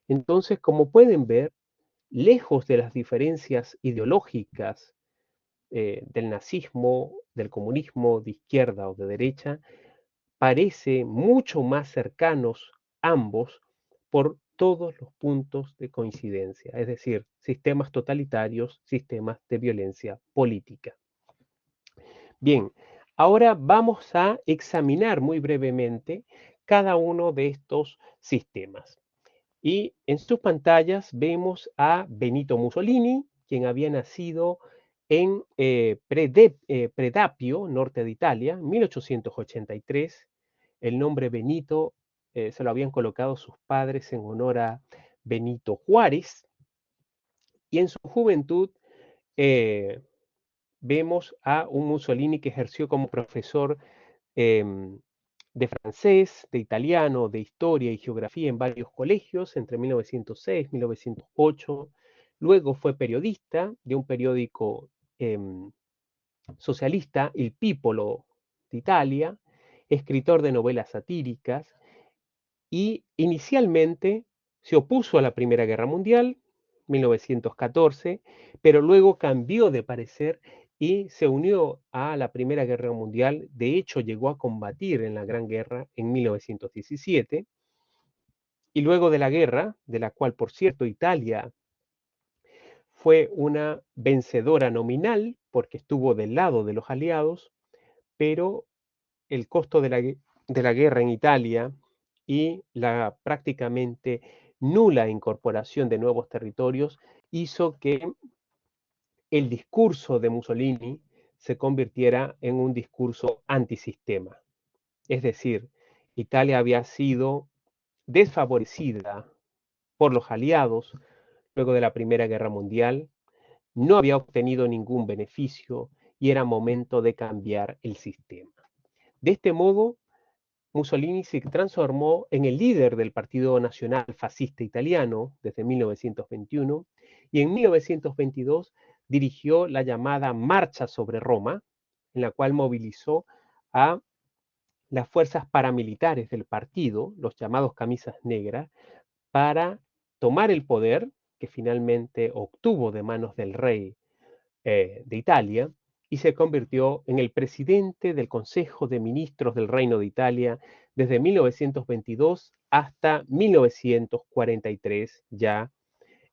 Entonces, como pueden ver, lejos de las diferencias ideológicas del nazismo, del comunismo, de izquierda o de derecha, parece mucho más cercanos ambos por todos los puntos de coincidencia, es decir, sistemas totalitarios, sistemas de violencia política. Bien, ahora vamos a examinar muy brevemente cada uno de estos sistemas. Y en sus pantallas vemos a Benito Mussolini, quien había nacido en Predapio, norte de Italia, en 1883. El nombre Benito se lo habían colocado sus padres en honor a Benito Juárez. Y en su juventud vemos a un Mussolini que ejerció como profesor de francés, de italiano, de historia y geografía en varios colegios entre 1906 y 1908. Luego fue periodista de un periódico socialista, Il Pipolo de Italia, escritor de novelas satíricas y inicialmente se opuso a la Primera Guerra Mundial, 1914, pero luego cambió de parecer y se unió a la Primera Guerra Mundial. De hecho, llegó a combatir en la Gran Guerra en 1917. Y luego de la guerra, de la cual, por cierto, Italia fue una vencedora nominal, porque estuvo del lado de los aliados, pero el costo de la guerra en Italia y la prácticamente nula incorporación de nuevos territorios hizo que el discurso de Mussolini se convirtiera en un discurso antisistema. Es decir, Italia había sido desfavorecida por los aliados luego de la Primera Guerra Mundial, no había obtenido ningún beneficio y era momento de cambiar el sistema. De este modo, Mussolini se transformó en el líder del Partido Nacional Fascista Italiano desde 1921 y en 1922 dirigió la llamada Marcha sobre Roma, en la cual movilizó a las fuerzas paramilitares del partido, los llamados camisas negras, para tomar el poder que finalmente obtuvo de manos del rey de Italia y se convirtió en el presidente del Consejo de Ministros del Reino de Italia desde 1922 hasta 1943, ya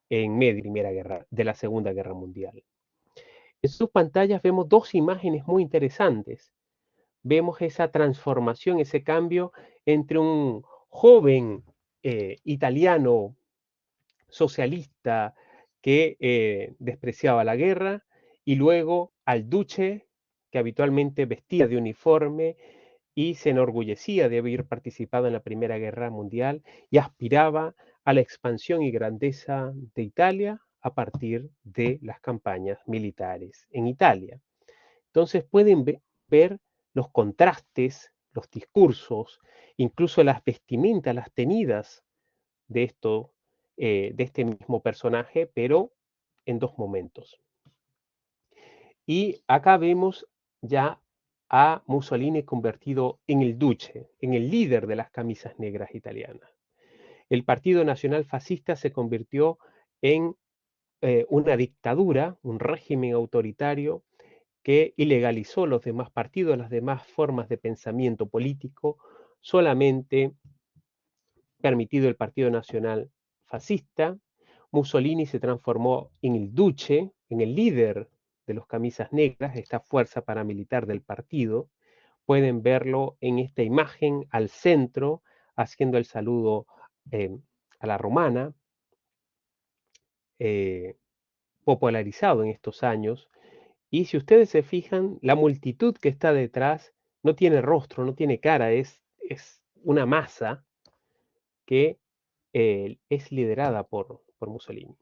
en medio de la Segunda Guerra Mundial. En sus pantallas vemos dos imágenes muy interesantes. Vemos esa transformación, ese cambio entre un joven italiano socialista que despreciaba la guerra y luego al duce que habitualmente vestía de uniforme y se enorgullecía de haber participado en la Primera Guerra Mundial y aspiraba a la expansión y grandeza de Italia a partir de las campañas militares en Italia. Entonces pueden ver los contrastes, los discursos, incluso las vestimentas, las tenidas de este mismo personaje, pero en dos momentos. Y acá vemos ya a Mussolini convertido en el duce, en el líder de las camisas negras italianas. El Partido Nacional Fascista se convirtió en una dictadura, un régimen autoritario que ilegalizó los demás partidos, las demás formas de pensamiento político, solamente permitido el Partido Nacional Fascista. Mussolini se transformó en el duce, en el líder de los camisas negras, esta fuerza paramilitar del partido. Pueden verlo en esta imagen al centro, haciendo el saludo a la romana, popularizado en estos años. Y si ustedes se fijan, la multitud que está detrás no tiene rostro, no tiene cara, es una masa que es liderada por Mussolini.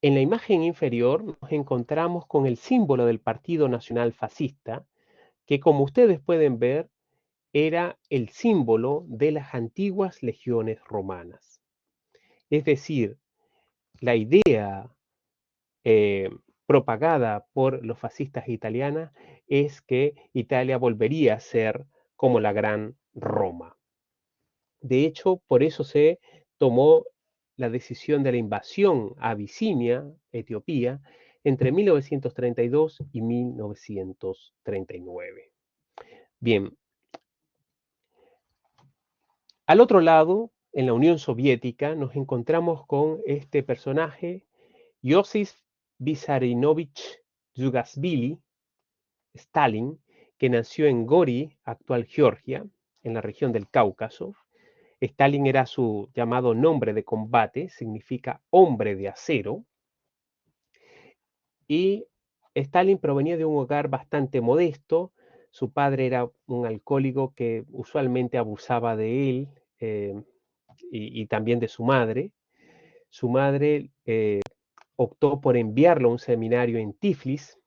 En la imagen inferior nos encontramos con el símbolo del Partido Nacional Fascista, que como ustedes pueden ver, era el símbolo de las antiguas legiones romanas. Es decir, la idea propagada por los fascistas italianos es que Italia volvería a ser como la Gran Roma. De hecho, por eso se tomó la decisión de la invasión a Abisinia, Etiopía, entre 1932 y 1939. Bien, al otro lado, en la Unión Soviética, nos encontramos con este personaje, Iosif Vissarionovich Zugashvili, Stalin, que nació en Gori, actual Georgia, en la región del Cáucaso. Stalin era su llamado nombre de combate, significa hombre de acero. Y Stalin provenía de un hogar bastante modesto. Su padre era un alcohólico que usualmente abusaba de él y también de su madre. Su madre optó por enviarlo a un seminario en Tiflis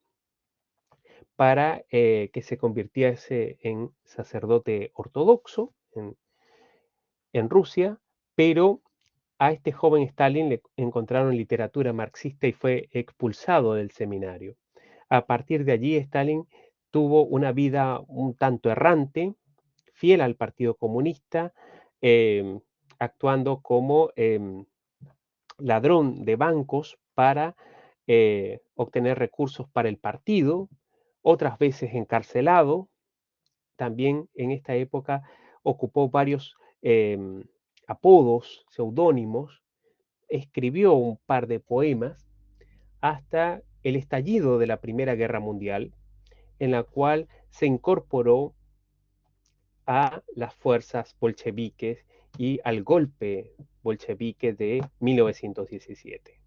para que se convirtiese en sacerdote ortodoxo en Rusia, pero a este joven Stalin le encontraron literatura marxista y fue expulsado del seminario. A partir de allí, Stalin tuvo una vida un tanto errante, fiel al Partido Comunista, actuando como ladrón de bancos para obtener recursos para el partido, otras veces encarcelado. También en esta época ocupó varios apodos, seudónimos, escribió un par de poemas hasta el estallido de la Primera Guerra Mundial, en la cual se incorporó a las fuerzas bolcheviques y al golpe bolchevique de 1917.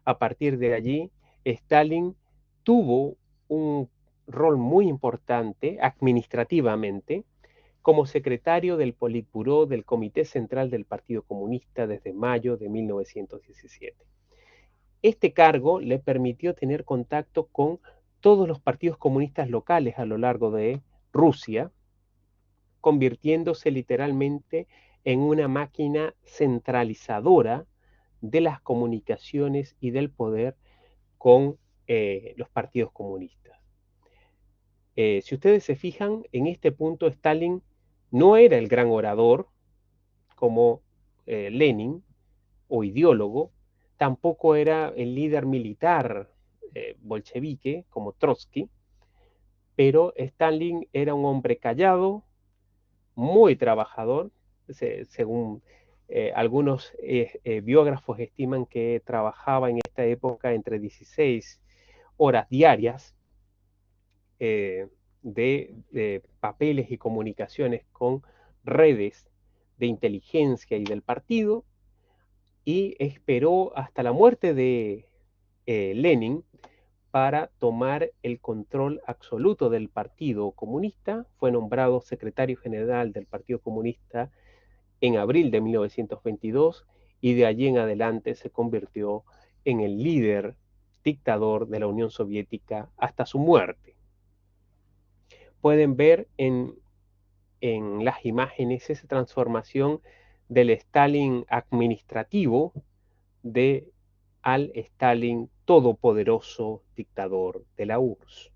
A partir de allí, Stalin tuvo un rol muy importante administrativamente como secretario del Politburó del Comité Central del Partido Comunista desde mayo de 1917. Este cargo le permitió tener contacto con todos los partidos comunistas locales a lo largo de Rusia, convirtiéndose literalmente en una máquina centralizadora de las comunicaciones y del poder con los partidos comunistas. Si ustedes se fijan, en este punto Stalin no era el gran orador como Lenin o ideólogo, tampoco era el líder militar bolchevique como Trotsky, pero Stalin era un hombre callado, muy trabajador, según algunos biógrafos estiman que trabajaba en esta época entre 16 horas diarias de papeles y comunicaciones con redes de inteligencia y del partido, y esperó hasta la muerte de Lenin para tomar el control absoluto del Partido Comunista. Fue nombrado secretario general del Partido Comunista en abril de 1922 y de allí en adelante se convirtió en el líder dictador de la Unión Soviética hasta su muerte. Pueden ver en las imágenes esa transformación del Stalin administrativo al Stalin todopoderoso dictador de la URSS.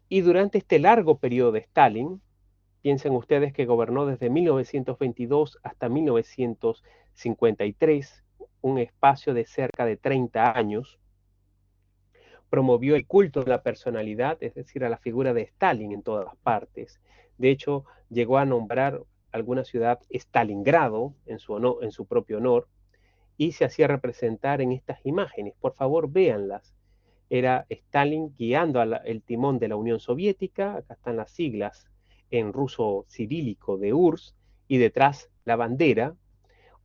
Y durante este largo periodo de Stalin, piensen ustedes que gobernó desde 1922 hasta 1953, un espacio de cerca de 30 años, promovió el culto de la personalidad, es decir, a la figura de Stalin en todas partes. De hecho, llegó a nombrar alguna ciudad Stalingrado en su propio honor, y se hacía representar en estas imágenes. Por favor, véanlas. Era Stalin guiando el timón de la Unión Soviética, acá están las siglas en ruso cirílico de URSS, y detrás la bandera,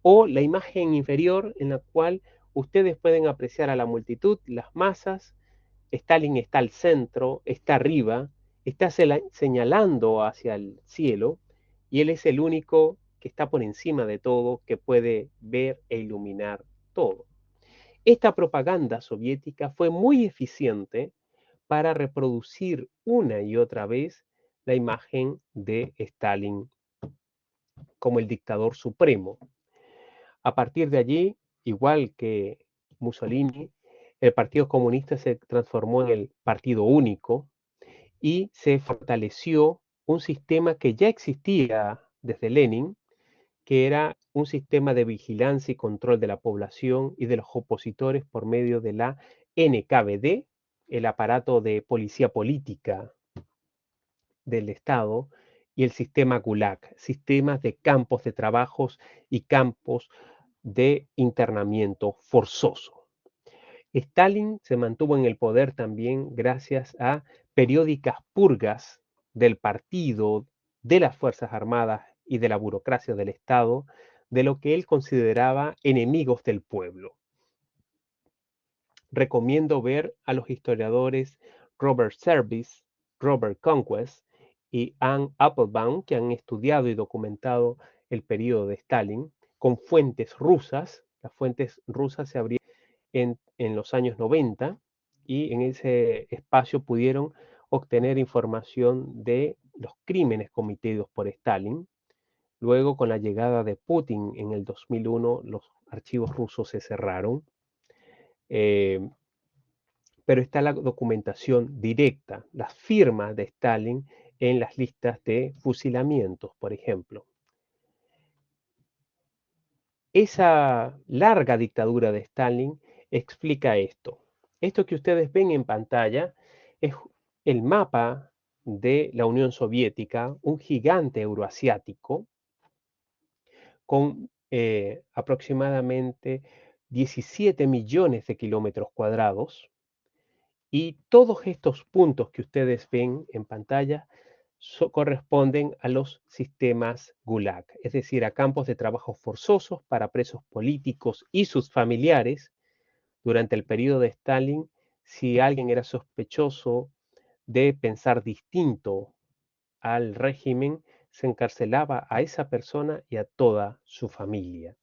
o la imagen inferior en la cual ustedes pueden apreciar a la multitud, las masas. Stalin está al centro, está arriba, está señalando hacia el cielo, y él es el único que está por encima de todo, que puede ver e iluminar todo. Esta propaganda soviética fue muy eficiente para reproducir una y otra vez la imagen de Stalin como el dictador supremo. A partir de allí, igual que Mussolini, el Partido Comunista se transformó en el Partido Único y se fortaleció un sistema que ya existía desde Lenin, que era un sistema de vigilancia y control de la población y de los opositores por medio de la NKVD, el aparato de policía política del Estado, y el sistema Gulag, sistemas de campos de trabajos y campos de internamiento forzoso. Stalin se mantuvo en el poder también gracias a periódicas purgas del partido, de las Fuerzas Armadas y de la burocracia del Estado, de lo que él consideraba enemigos del pueblo. Recomiendo ver a los historiadores Robert Service, Robert Conquest y Anne Applebaum, que han estudiado y documentado el periodo de Stalin con fuentes rusas. Las fuentes rusas se abrieron en los años 90 y en ese espacio pudieron obtener información de los crímenes cometidos por Stalin. Luego, con la llegada de Putin en el 2001, los archivos rusos se cerraron. Pero está la documentación directa, las firmas de Stalin en las listas de fusilamientos, por ejemplo. Esa larga dictadura de Stalin explica esto. Esto que ustedes ven en pantalla es el mapa de la Unión Soviética, un gigante euroasiático con aproximadamente 17 millones de kilómetros cuadrados. Y todos estos puntos que ustedes ven en pantalla corresponden a los sistemas Gulag, es decir, a campos de trabajo forzosos para presos políticos y sus familiares. Durante el periodo de Stalin, si alguien era sospechoso de pensar distinto al régimen, se encarcelaba a esa persona y a toda su familia.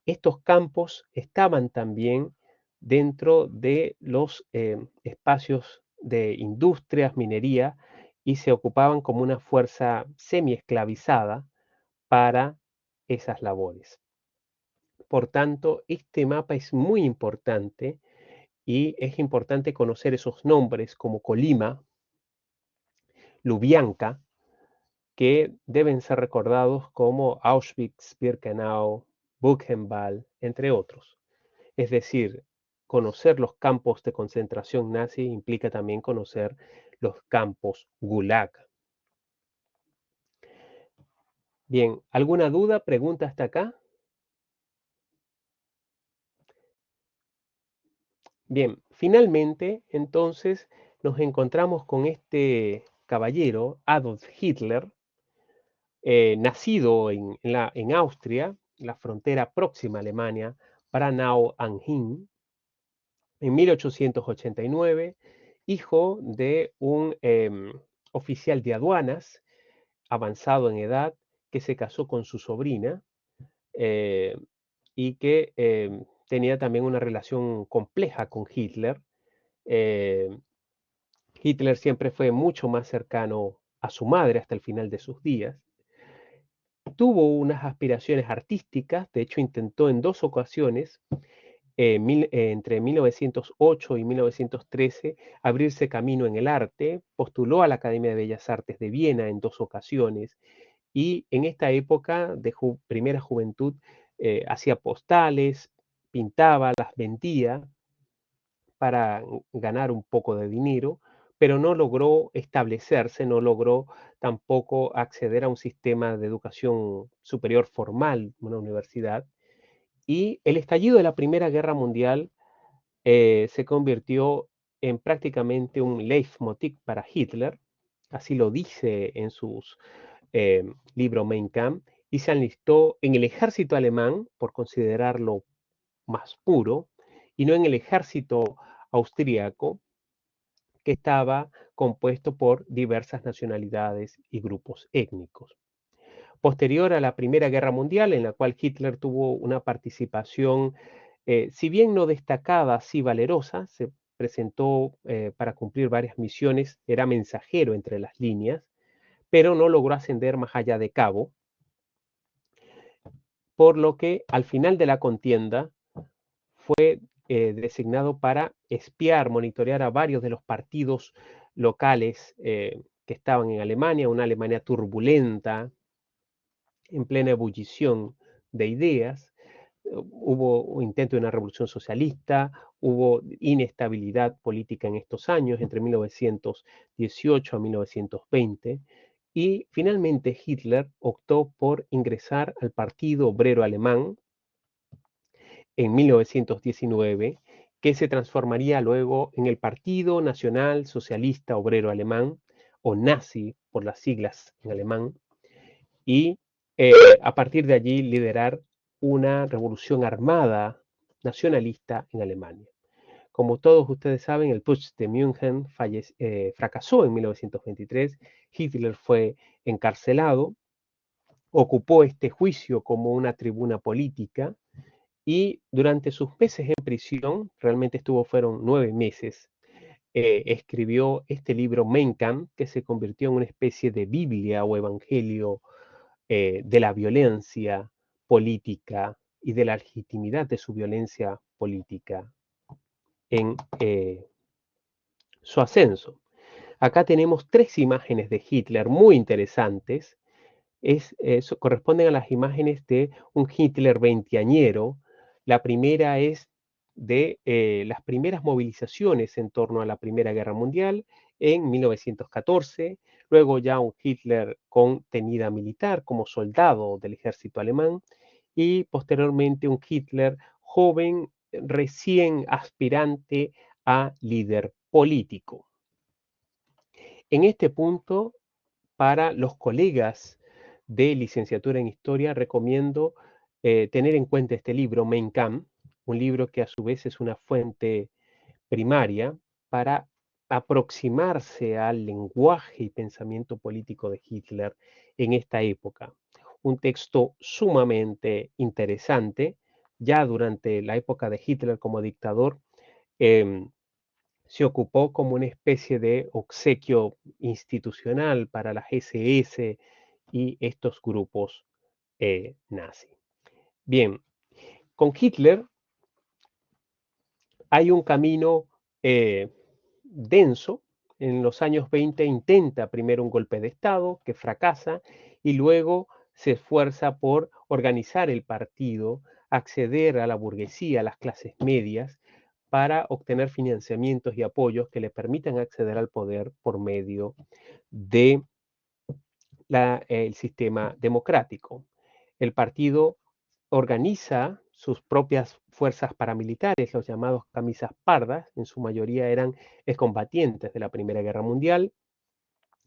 Estos campos estaban también dentro de los espacios de industrias, minería, y se ocupaban como una fuerza semi-esclavizada para esas labores. Por tanto, este mapa es muy importante y es importante conocer esos nombres como Colima, Lubyanka, que deben ser recordados como Auschwitz, Birkenau, Buchenwald, entre otros. Es decir, conocer los campos de concentración nazi implica también conocer los campos Gulag. Bien, ¿alguna duda, pregunta hasta acá? Bien, finalmente, entonces, nos encontramos con este caballero, Adolf Hitler, nacido en Austria, la frontera próxima a Alemania, Braunau am Inn, en 1889, hijo de un oficial de aduanas avanzado en edad que se casó con su sobrina y que tenía también una relación compleja con Hitler. Hitler siempre fue mucho más cercano a su madre hasta el final de sus días. Tuvo unas aspiraciones artísticas, de hecho intentó en 2 ocasiones, entre 1908 y 1913, abrirse camino en el arte, postuló a la Academia de Bellas Artes de Viena en 2 ocasiones, y en esta época de primera juventud hacía postales, pintaba, las vendía para ganar un poco de dinero, pero no logró establecerse, no logró tampoco acceder a un sistema de educación superior formal, una universidad. Y el estallido de la Primera Guerra Mundial se convirtió en prácticamente un leitmotiv para Hitler, así lo dice en sus libro Mein Kampf, y se enlistó en el ejército alemán por considerarlo más puro, y no en el ejército austríaco, que estaba compuesto por diversas nacionalidades y grupos étnicos. Posterior a la Primera Guerra Mundial, en la cual Hitler tuvo una participación, si bien no destacada, sí valerosa, se presentó para cumplir varias misiones, era mensajero entre las líneas, pero no logró ascender más allá de cabo, por lo que al final de la contienda fue designado para espiar, monitorear a varios de los partidos locales que estaban en Alemania, una Alemania turbulenta, en plena ebullición de ideas. Hubo un intento de una revolución socialista, hubo inestabilidad política en estos años, entre 1918 a 1920, y finalmente Hitler optó por ingresar al Partido Obrero Alemán en 1919, que se transformaría luego en el Partido Nacional Socialista Obrero Alemán, o nazi por las siglas en alemán, y a partir de allí liderar una revolución armada nacionalista en Alemania. Como todos ustedes saben, el Putsch de München fracasó en 1923, Hitler fue encarcelado, ocupó este juicio como una tribuna política y durante sus meses en prisión, realmente fueron 9 meses, escribió este libro Mein Kampf, que se convirtió en una especie de Biblia o evangelio de la violencia política y de la legitimidad de su violencia política en su ascenso. Acá tenemos 3 imágenes de Hitler muy interesantes. Corresponden a las imágenes de un Hitler veinteañero. La primera es de las primeras movilizaciones en torno a la Primera Guerra Mundial en 1914, luego ya un Hitler con tenida militar como soldado del ejército alemán y posteriormente un Hitler joven, recién aspirante a líder político. En este punto, para los colegas de licenciatura en historia, recomiendo tener en cuenta este libro, Mein Kampf, un libro que a su vez es una fuente primaria para aproximarse al lenguaje y pensamiento político de Hitler en esta época. Un texto sumamente interesante, ya durante la época de Hitler como dictador, se ocupó como una especie de obsequio institucional para las SS y estos grupos nazi. Bien, con Hitler hay un camino denso. En los años 20 intenta primero un golpe de Estado que fracasa y luego se esfuerza por organizar el partido, acceder a la burguesía, a las clases medias, para obtener financiamientos y apoyos que le permitan acceder al poder por medio de el sistema democrático. El partido organiza sus propias fuerzas paramilitares, los llamados camisas pardas, en su mayoría eran excombatientes de la Primera Guerra Mundial.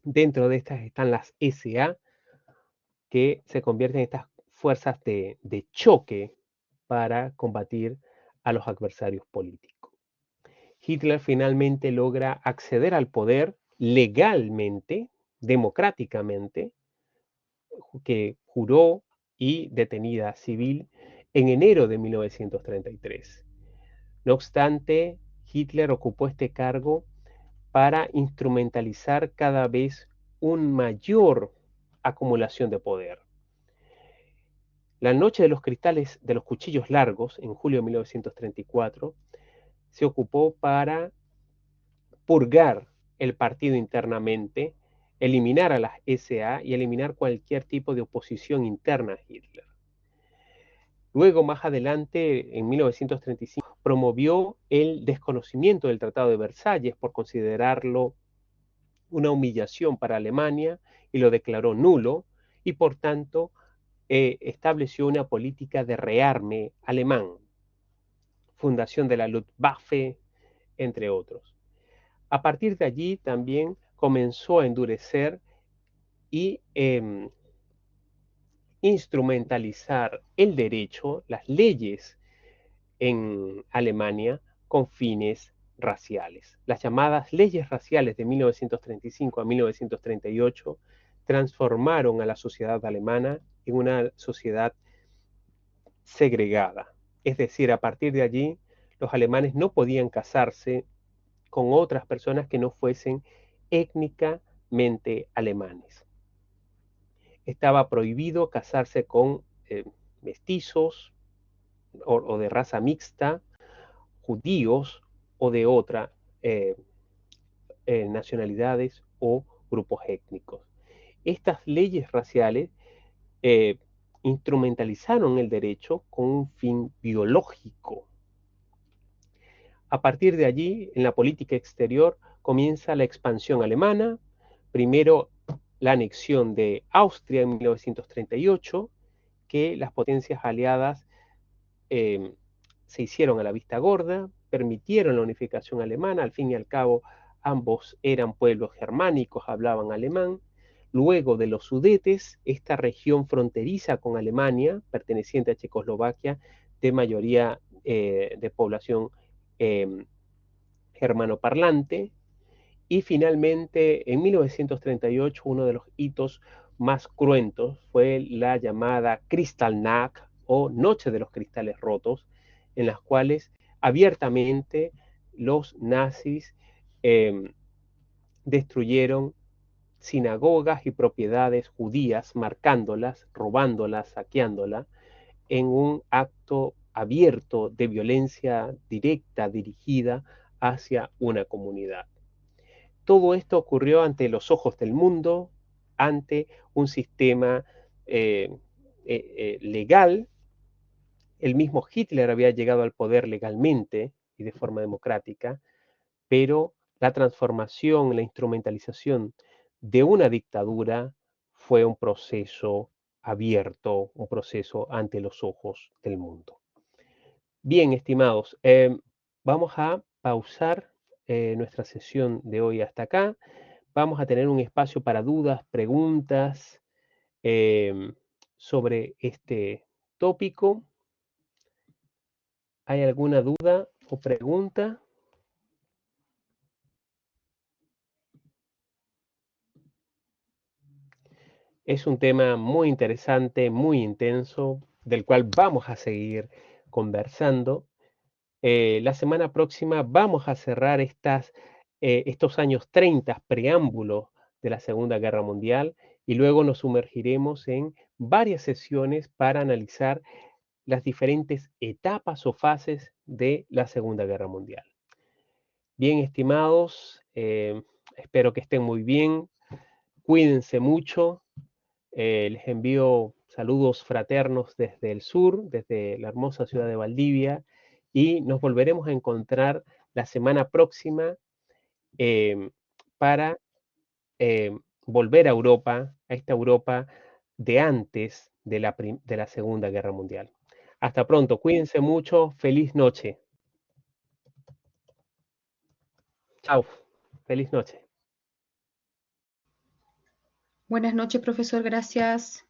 Dentro de estas están las SA, que se convierten en estas fuerzas de choque para combatir a los adversarios políticos. Hitler finalmente logra acceder al poder legalmente, democráticamente, que juró y detenida civil en enero de 1933. No obstante, Hitler ocupó este cargo para instrumentalizar cada vez una mayor acumulación de poder. La noche de los cristales de los cuchillos largos, en julio de 1934, se ocupó para purgar el partido internamente, eliminar a las SA y eliminar cualquier tipo de oposición interna a Hitler. Luego, más adelante, en 1935, promovió el desconocimiento del Tratado de Versalles por considerarlo una humillación para Alemania y lo declaró nulo y por tanto estableció una política de rearme alemán, fundación de la Luftwaffe, entre otros. A partir de allí también comenzó a endurecer y instrumentalizar el derecho, las leyes en Alemania con fines raciales. Las llamadas leyes raciales de 1935 a 1938 transformaron a la sociedad alemana en una sociedad segregada. Es decir, a partir de allí, los alemanes no podían casarse con otras personas que no fuesen étnicamente alemanes. Estaba prohibido casarse con mestizos o de raza mixta, judíos o de otras nacionalidades o grupos étnicos. Estas leyes raciales instrumentalizaron el derecho con un fin biológico. A partir de allí, en la política exterior, comienza la expansión alemana, primero la anexión de Austria en 1938, que las potencias aliadas se hicieron a la vista gorda, permitieron la unificación alemana, al fin y al cabo ambos eran pueblos germánicos, hablaban alemán. Luego de los Sudetes, esta región fronteriza con Alemania, perteneciente a Checoslovaquia, de mayoría de población germanoparlante. Y finalmente, en 1938, uno de los hitos más cruentos fue la llamada Kristallnacht o Noche de los Cristales Rotos, en las cuales abiertamente los nazis destruyeron sinagogas y propiedades judías, marcándolas, robándolas, saqueándolas, en un acto abierto de violencia directa dirigida hacia una comunidad. Todo esto ocurrió ante los ojos del mundo, ante un sistema legal. El mismo Hitler había llegado al poder legalmente y de forma democrática, pero la transformación, la instrumentalización de una dictadura fue un proceso abierto, un proceso ante los ojos del mundo. Bien, estimados, vamos a pausar nuestra sesión de hoy hasta acá. Vamos a tener un espacio para dudas, preguntas sobre este tópico. ¿Hay alguna duda o pregunta? Es un tema muy interesante, muy intenso, del cual vamos a seguir conversando. La semana próxima vamos a cerrar estos años 30, preámbulo de la Segunda Guerra Mundial, y luego nos sumergiremos en varias sesiones para analizar las diferentes etapas o fases de la Segunda Guerra Mundial. Bien, estimados, espero que estén muy bien, cuídense mucho. Les envío saludos fraternos desde el sur, desde la hermosa ciudad de Valdivia, y nos volveremos a encontrar la semana próxima para volver a Europa, a esta Europa de antes de la Segunda Guerra Mundial. Hasta pronto, cuídense mucho, feliz noche. Chao, feliz noche. Buenas noches, profesor, gracias.